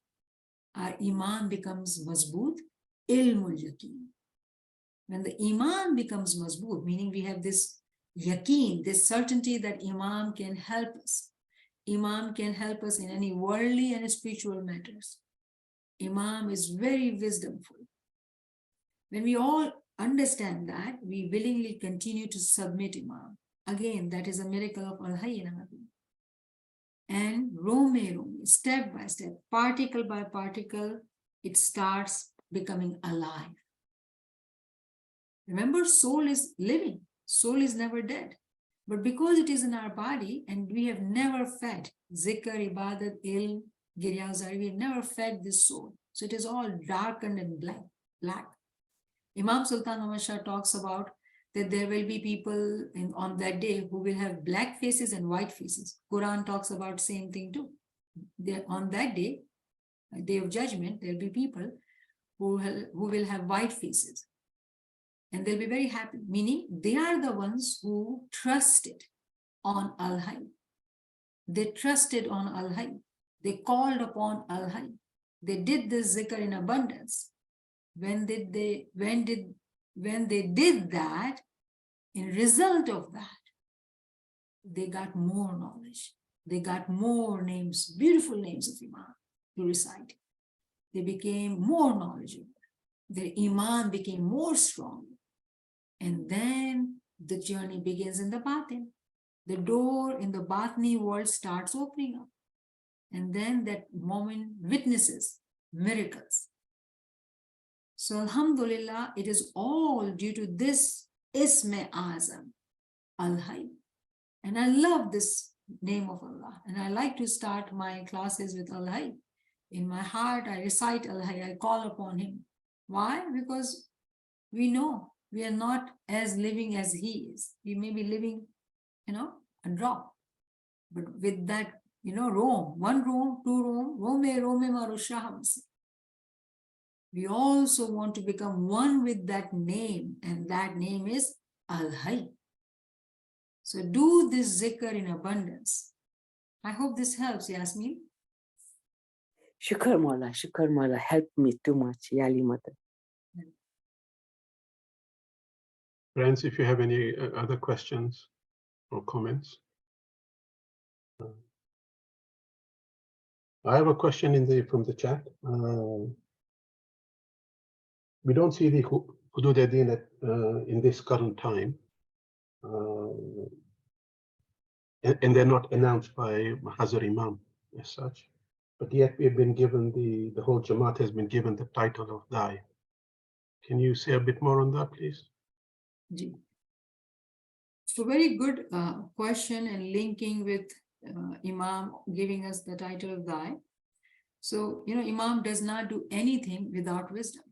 Our Iman becomes mazboot, ilmul yaqeen. When the Iman becomes mazboot, meaning we have this yaqeen, this certainty that Imam can help us. Imam can help us in any worldly and spiritual matters. Imam is very wisdomful. When we all understand that, we willingly continue to submit Imam. Again, that is a miracle of Al-Hayy in our being. And Rome, step by step, particle by particle, it starts becoming alive. Remember, soul is living. Soul is never dead. But because it is in our body and we have never fed zikr, ibadat, ilm, giryazari, we have never fed this soul. So it is all darkened and black. Imam Sultan Muhammad Shah talks about that there will be people on that day who will have black faces and white faces. Quran talks about same thing too. On that day of judgment, there will be people who will have white faces. And they'll be very happy, meaning they are the ones who trusted on Al-Hayy. They trusted on Al-Hayy. They called upon Al-Hayy. They did this zikr in abundance. When they did that, in result of that, they got more knowledge. They got more names, beautiful names of Imam to recite. They became more knowledgeable. Their Iman became more strong. And then the journey begins in the batin. The door in the batini world starts opening up. And then that moment witnesses miracles. So Alhamdulillah, it is all due to this Isme Azam, Al-Hayy. And I love this name of Allah. And I like to start my classes with Al-Hayy. In my heart, I recite Al-Hayy, I call upon him. Why? Because we know we are not as living as he is. We may be living, a drop. But with that, Rome, one Rome, two Rome Marushahamsi. We also want to become one with that name, and that name is Al-Hayy. So do this zikr in abundance. I hope this helps, Yasmin. Shukar Mawla, help me too much, Yali Mother. Friends, if you have any other questions or comments. I have a question from the chat. We don't see the Hudud Din in this current time. And they're not announced by Hazar Imam as such. But yet we've been given the whole Jamaat has been given the title of Dai. Can you say a bit more on that, please? Ji. So very good question and linking with Imam giving us the title of Dai. So, Imam does not do anything without wisdom.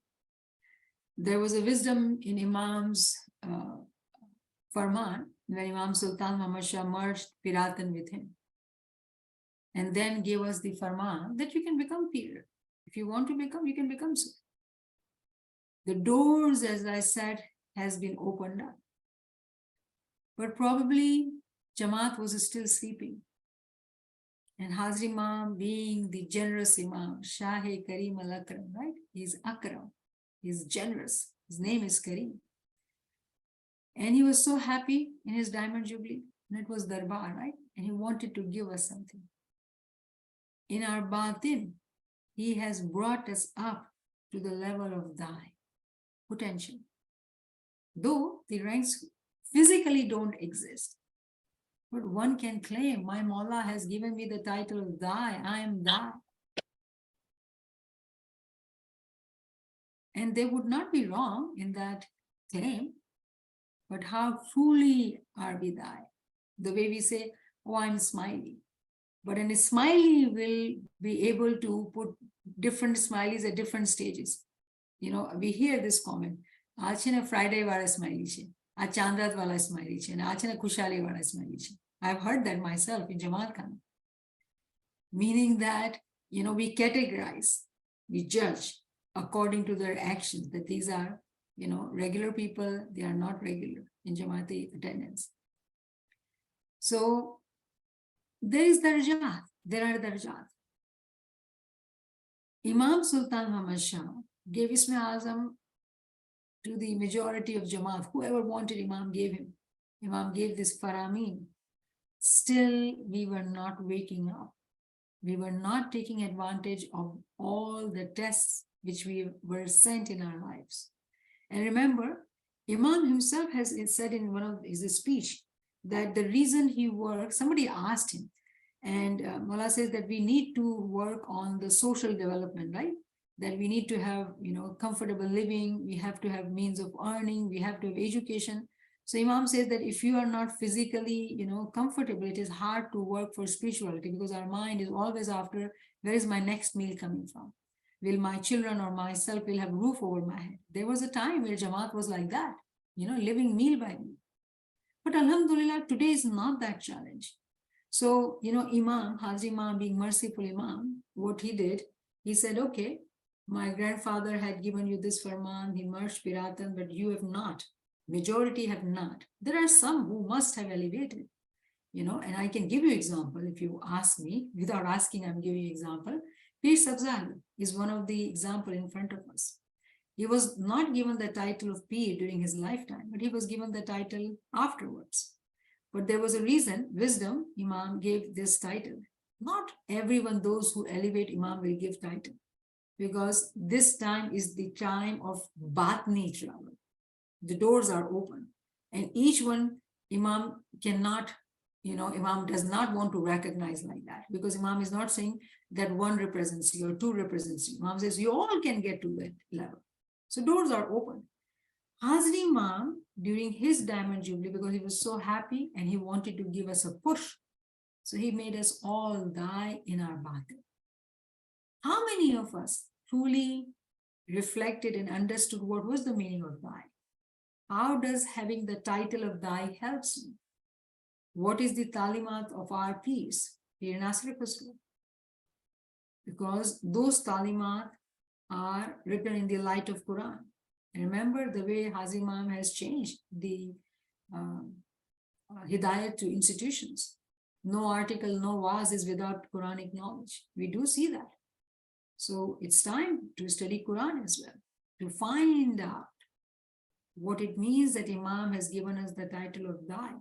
There was a wisdom in Imam's Farman when Imam Sultan Muhammad Shah merged Piratan with him. And then gave us the Farman that you can become Pir. If you want to become, you can become so. The doors, as I said, has been opened up. But probably Jamaat was still sleeping. And Hazrat Imam, being the generous Imam, Shah-e Karim al-Akram, right? He's Akram. He's generous. His name is Karim. And he was so happy in his Diamond Jubilee. And it was Darbar, right? And he wanted to give us something. In our Batin, he has brought us up to the level of Dai, potential. Though the ranks physically don't exist. But one can claim, my Mawla has given me the title of Dai, I am Dai. And they would not be wrong in that claim, but how truly are we Dai? The way we say, oh, I'm smiley. But a smiley will be able to put different smileys at different stages. We hear this comment, Aaj Friday wala smiley che, aaj Chandrat wala smiley che, aaj Khushali wala smiley che. I've heard that myself in Jamaat Khan. Meaning that, we categorize, we judge according to their actions, that these are, regular people, they are not regular in Jamaati attendance. So there is darajat, there are darajat. Imam Sultan Muhammad Shah gave Isme Azam to the majority of Jamaat. Whoever wanted Imam gave him. Imam gave this Faramin. Still, we were not waking up. We were not taking advantage of all the tests which we were sent in our lives. And remember, Imam himself has said in one of his speech that the reason he works, somebody asked him, and Mullah says that we need to work on the social development, right? That we need to have, comfortable living, we have to have means of earning, we have to have education. So Imam says that if you are not physically, comfortable, it is hard to work for spirituality because our mind is always after, where is my next meal coming from? Will my children or myself will have roof over my head? There was a time where Jamaat was like that, living meal by meal. But Alhamdulillah, today is not that challenge. So, Imam, Hazrat Imam being merciful Imam, what he did, he said, okay, my grandfather had given you this Farman, he merged Piratan, but you have not. Majority have not. There are some who must have elevated, and I can give you example if you ask me. Without asking, I'm giving you example. Pir Sabzal is one of the example in front of us. He was not given the title of Pir during his lifetime, but he was given the title afterwards. But there was a reason, wisdom, Imam gave this title. Not everyone, those who elevate Imam will give title, because this time is the time of Batni travel. The doors are open, and each one, Imam cannot, Imam does not want to recognize like that, because Imam is not saying that one represents you or two represents you. Imam says you all can get to that level. So doors are open. Hazrat Imam, during his Diamond Jubilee, because he was so happy and he wanted to give us a push, so he made us all die in our batin. How many of us truly reflected and understood what was the meaning of die? How does having the title of die helps you? What is the talimat of our peace? Because those talimat are written in the light of Quran. And remember the way Hazrat Imam has changed the hidayat to institutions. No article, no waz is without Quranic knowledge. We do see that. So it's time to study Quran as well, to find out what it means that Imam has given us the title of Dai.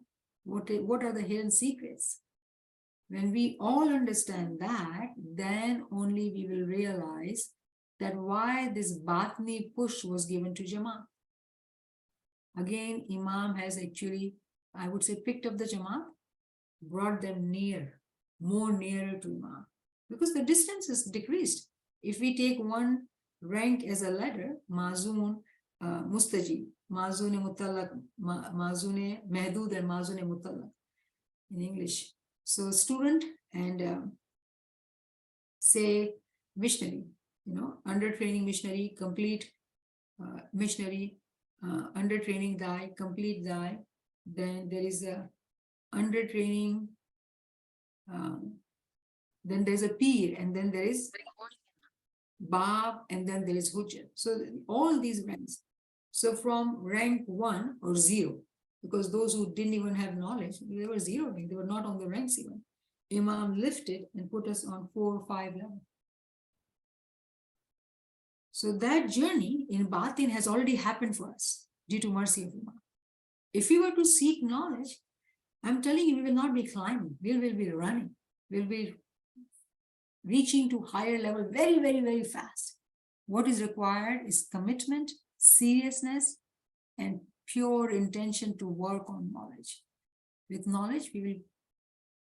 What are the hidden secrets? When we all understand that, then only we will realize that why this Batni push was given to Jamaat. Again, Imam has actually, I would say, picked up the Jamaat, brought them more nearer to Imam, because the distance is decreased. If we take one rank as a ladder, Mazun, Mustajib, Mazune Mutallaq, Mazune Mehdud, and Mazune Mutallaq in English. So student and say missionary, under training missionary, complete missionary, under training Dai, complete Dai. Then there is a under training, then there's a Peer, and then there is Bab, and then there is Hujjat. So all these ranks. So from rank 1 or 0, because those who didn't even have knowledge, they were 0, they were not on the ranks even. Imam lifted and put us on 4 or 5 level. So that journey in Batin has already happened for us due to mercy of Imam. If we were to seek knowledge, I'm telling you, we will not be climbing, we will be running, we'll be reaching to higher level very, very, very fast. What is required is commitment, seriousness, and pure intention to work on knowledge. With knowledge, we will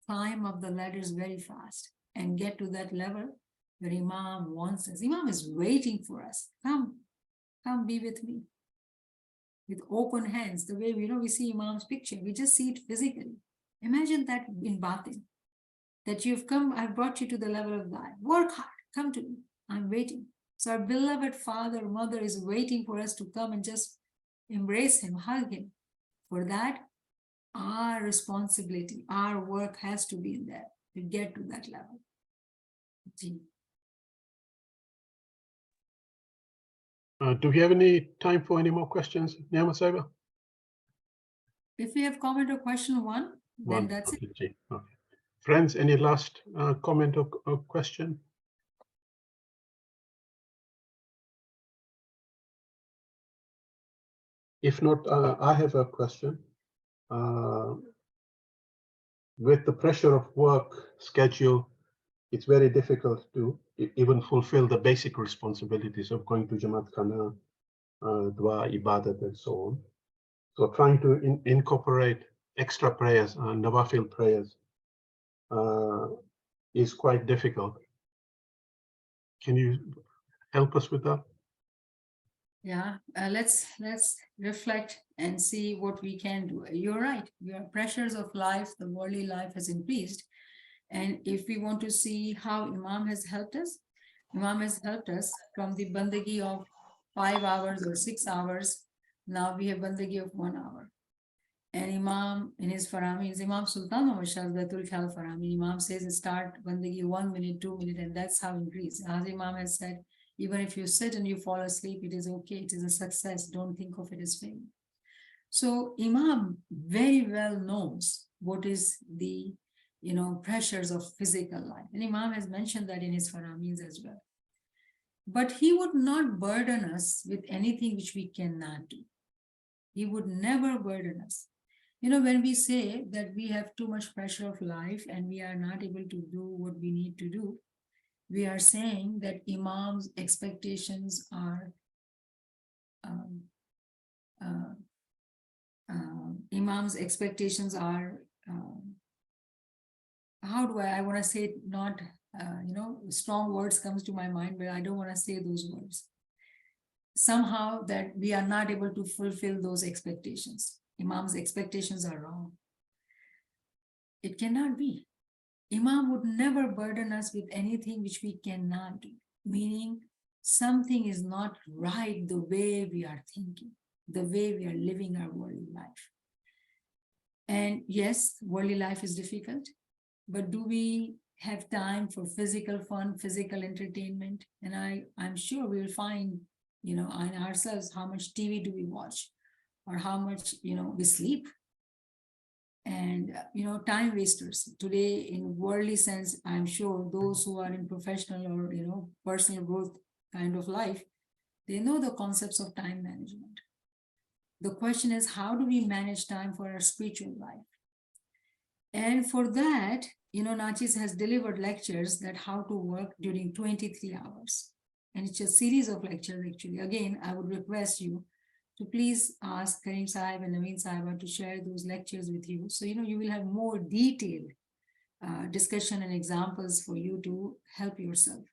climb up the ladders very fast and get to that level where Imam wants us. Imam is waiting for us. Come be with me. With open hands, the way we see Imam's picture, we just see it physically. Imagine that in Batin, that you've come, I've brought you to the level of God. Work hard, come to me, I'm waiting. So our beloved father, mother is waiting for us to come and just embrace him, hug him. For that, our responsibility, our work has to be in there to get to that level. Do we have any time for any more questions, Niamat Sahibah? If we have comment or question one, then that's it. Okay. Friends, any last comment or question? If not, I have a question. With the pressure of work schedule, it's very difficult to even fulfill the basic responsibilities of going to Jamaat Khana, Dua, Ibadat, and so on. So trying to incorporate extra prayers, Nawafil prayers, is quite difficult. Can you help us with that? Yeah, let's reflect and see what we can do. You're right. Your pressures of life, the worldly life has increased. And if we want to see how Imam has helped us from the bandagi of 5 hours or 6 hours. Now we have bandagi of 1 hour. And Imam in his Farami, Imam Sultan Muhammad Shahzatul Khal Farami, Imam says start bandagi 1 minute, 2 minutes, and that's how increase. As Imam has said, even if you sit and you fall asleep, it is okay. It is a success. Don't think of it as failure. So Imam very well knows what is the pressures of physical life. And Imam has mentioned that in his Faramis as well. But he would not burden us with anything which we cannot do. He would never burden us. When we say that we have too much pressure of life and we are not able to do what we need to do, we are saying that Imam's expectations are how do I want to say it, not strong words comes to my mind, but I don't want to say those words. Somehow that we are not able to fulfill those expectations. Imam's expectations are wrong. It cannot be. Imam would never burden us with anything which we cannot do, meaning something is not right the way we are thinking, the way we are living our worldly life. And yes, worldly life is difficult, but do we have time for physical fun, physical entertainment? And I'm sure we'll find, in ourselves, how much TV do we watch or how much, we sleep. And, time wasters. Today, in worldly sense, I'm sure those who are in professional or, personal growth kind of life, they know the concepts of time management. The question is, how do we manage time for our spiritual life? And for that, Nachis has delivered lectures that how to work during 23 hours. And it's a series of lectures, actually. Again, I would request you to please ask Karim Sahib and Naveen Sahibah to share those lectures with you. So, you will have more detailed discussion and examples for you to help yourself.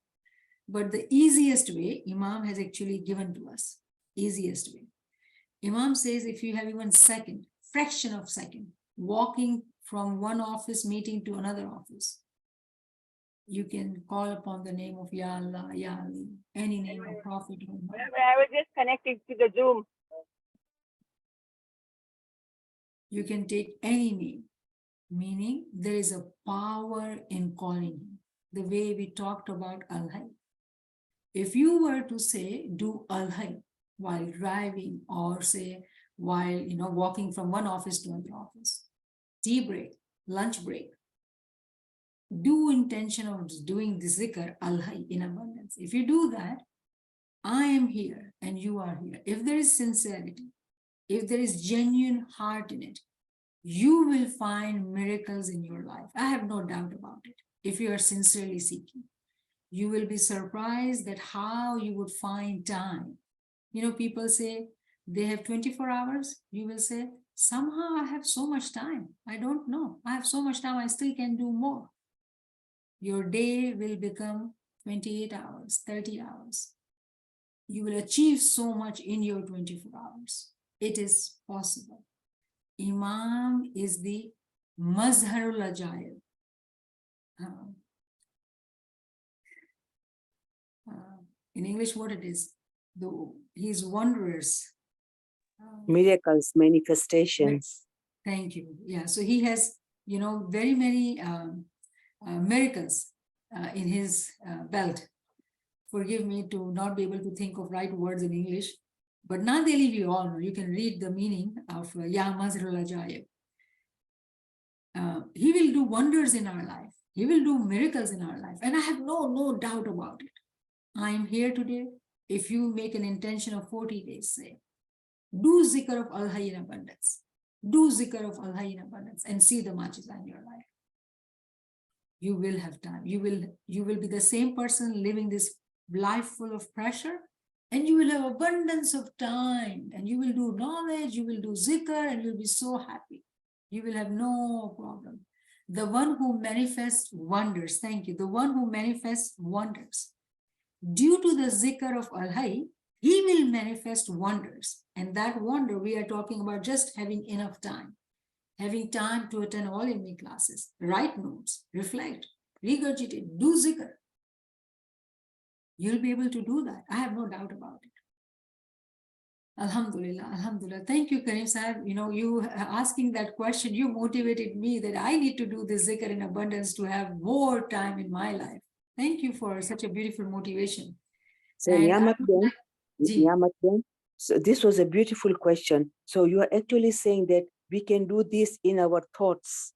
But the easiest way, Imam has actually given to us, easiest way. Imam says if you have even fraction of second, walking from one office meeting to another office, you can call upon the name of Ya Allah, Ya Ali, any name of Prophet. I was just connected to the Zoom. You can take any name, meaning there is a power in calling him, the way we talked about Al-Hayy. If you were to say, do Al-Hayy while driving, or say, while walking from one office to another office, tea break, lunch break, do intention of doing the zikr Al-Hayy in abundance. If you do that, I am here and you are here. If there is sincerity, if there is genuine heart in it, you will find miracles in your life. I have no doubt about it. If you are sincerely seeking, you will be surprised that how you would find time. People say they have 24 hours. You will say, somehow I have so much time. I don't know. I have so much time. I still can do more. Your day will become 28 hours, 30 hours. You will achieve so much in your 24 hours. It is possible. Imam is the Mazharul Ajaib. In English, what it is? His wondrous. Miracles, manifestations. Thank you. Yeah, so he has, very many miracles in his belt. Forgive me to not be able to think of right words in English, but Nadeli we all know. You can read the meaning of Ya Mazharul Ajaib. He will do wonders in our life. He will do miracles in our life. And I have no doubt about it. I am here today. If you make an intention of 40 days, say, do zikr of Al-Hayy in abundance. Do zikr of Al-Hayy in abundance and see the Majiza in your life. You will have time. You will be the same person living this life full of pressure, and you will have abundance of time, and you will do knowledge, you will do zikr, and you'll be so happy. You will have no problem. The one who manifests wonders, thank you, the one who manifests wonders, due to the zikr of Al-Hayy, he will manifest wonders. And that wonder, we are talking about just having enough time. Having time to attend all ilmi classes, write notes, reflect, regurgitate, do zikr. You'll be able to do that. I have no doubt about it. Alhamdulillah, Alhamdulillah. Thank you, Karim Sahib. You asking that question, you motivated me that I need to do this zikr in abundance to have more time in my life. Thank you for such a beautiful motivation. So, Niamat, so this was a beautiful question. So you are actually saying that we can do this in our thoughts.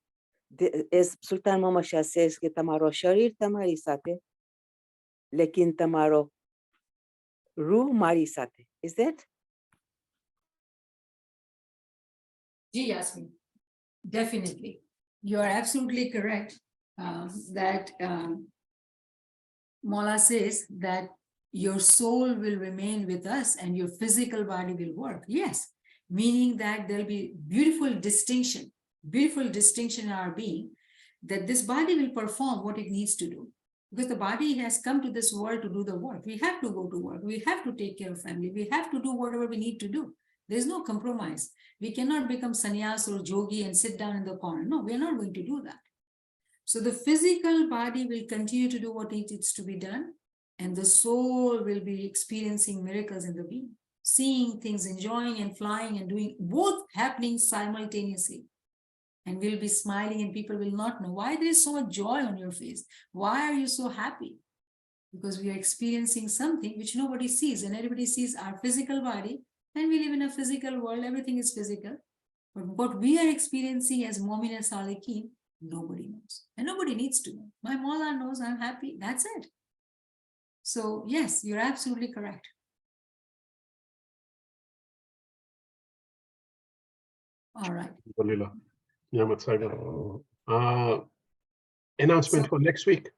As Sultan Muhammad Shah says, कि तमारो शरीर तमारी साथे, लेकिन तमारो रूह मारी साथे. Is that? Ji Yasmin, definitely. You are absolutely correct that Mola says that your soul will remain with us and your physical body will work. Yes, meaning that there'll be beautiful distinction in our being, that this body will perform what it needs to do. Because the body has come to this world to do the work. We have to go to work. We have to take care of family. We have to do whatever we need to do. There's no compromise. We cannot become sannyas or yogi and sit down in the corner. No, we're not going to do that. So the physical body will continue to do what needs to be done, and the soul will be experiencing miracles in the being, seeing things, enjoying and flying and doing, both happening simultaneously. And we'll be smiling and people will not know why there is so much joy on your face. Why are you so happy? Because we are experiencing something which nobody sees, and everybody sees our physical body, and we live in a physical world. Everything is physical. But what we are experiencing as Momin and Salikin, nobody knows. And nobody needs to know. My Mawla knows I'm happy. That's it. So yes, you're absolutely correct. All right. Alhamdulillah. Niamat Sahibah. Announcement So- for next week.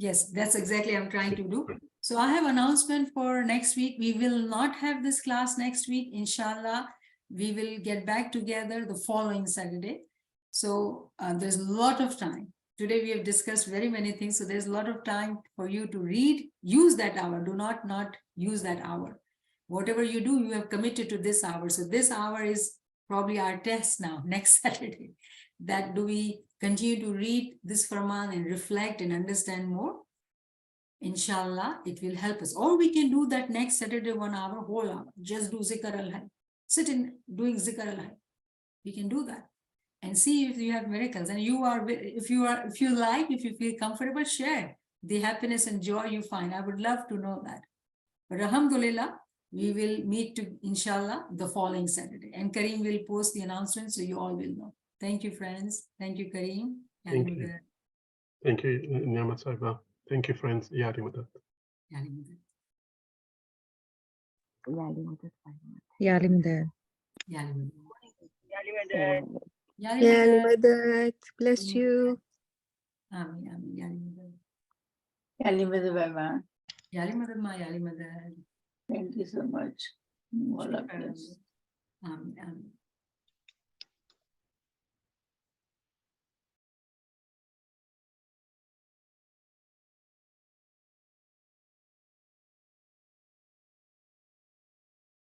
Yes, that's exactly what I'm trying to do. So I have announcement for next week. We will not have this class next week. Inshallah, we will get back together the following Saturday. So there's a lot of time. Today we have discussed very many things. So there's a lot of time for you to read. Use that hour. Do not use that hour. Whatever you do, you have committed to this hour. So this hour is probably our test now, next Saturday. That do we continue to read this Farman and reflect and understand more? Inshallah, it will help us. Or we can do that next Saturday, 1 hour, whole hour. Just do Zikr al-Hay. Sit in doing Zikr al-Hay. We can do that and see if you have miracles. And if you like, if you feel comfortable, share the happiness and joy you find. I would love to know that. But alhamdulillah, we will meet to inshallah the following Saturday. And Kareem will post the announcement so you all will know. Thank you, friends. Thank you, Kareem. Thank you. Thank you, Niamat Sahibah. Thank you, friends. Yari Madad. يعلم ده. Yali Madad. Bless you. Yali Madad. Yali Madad. Thank you so much. All of us. Amin.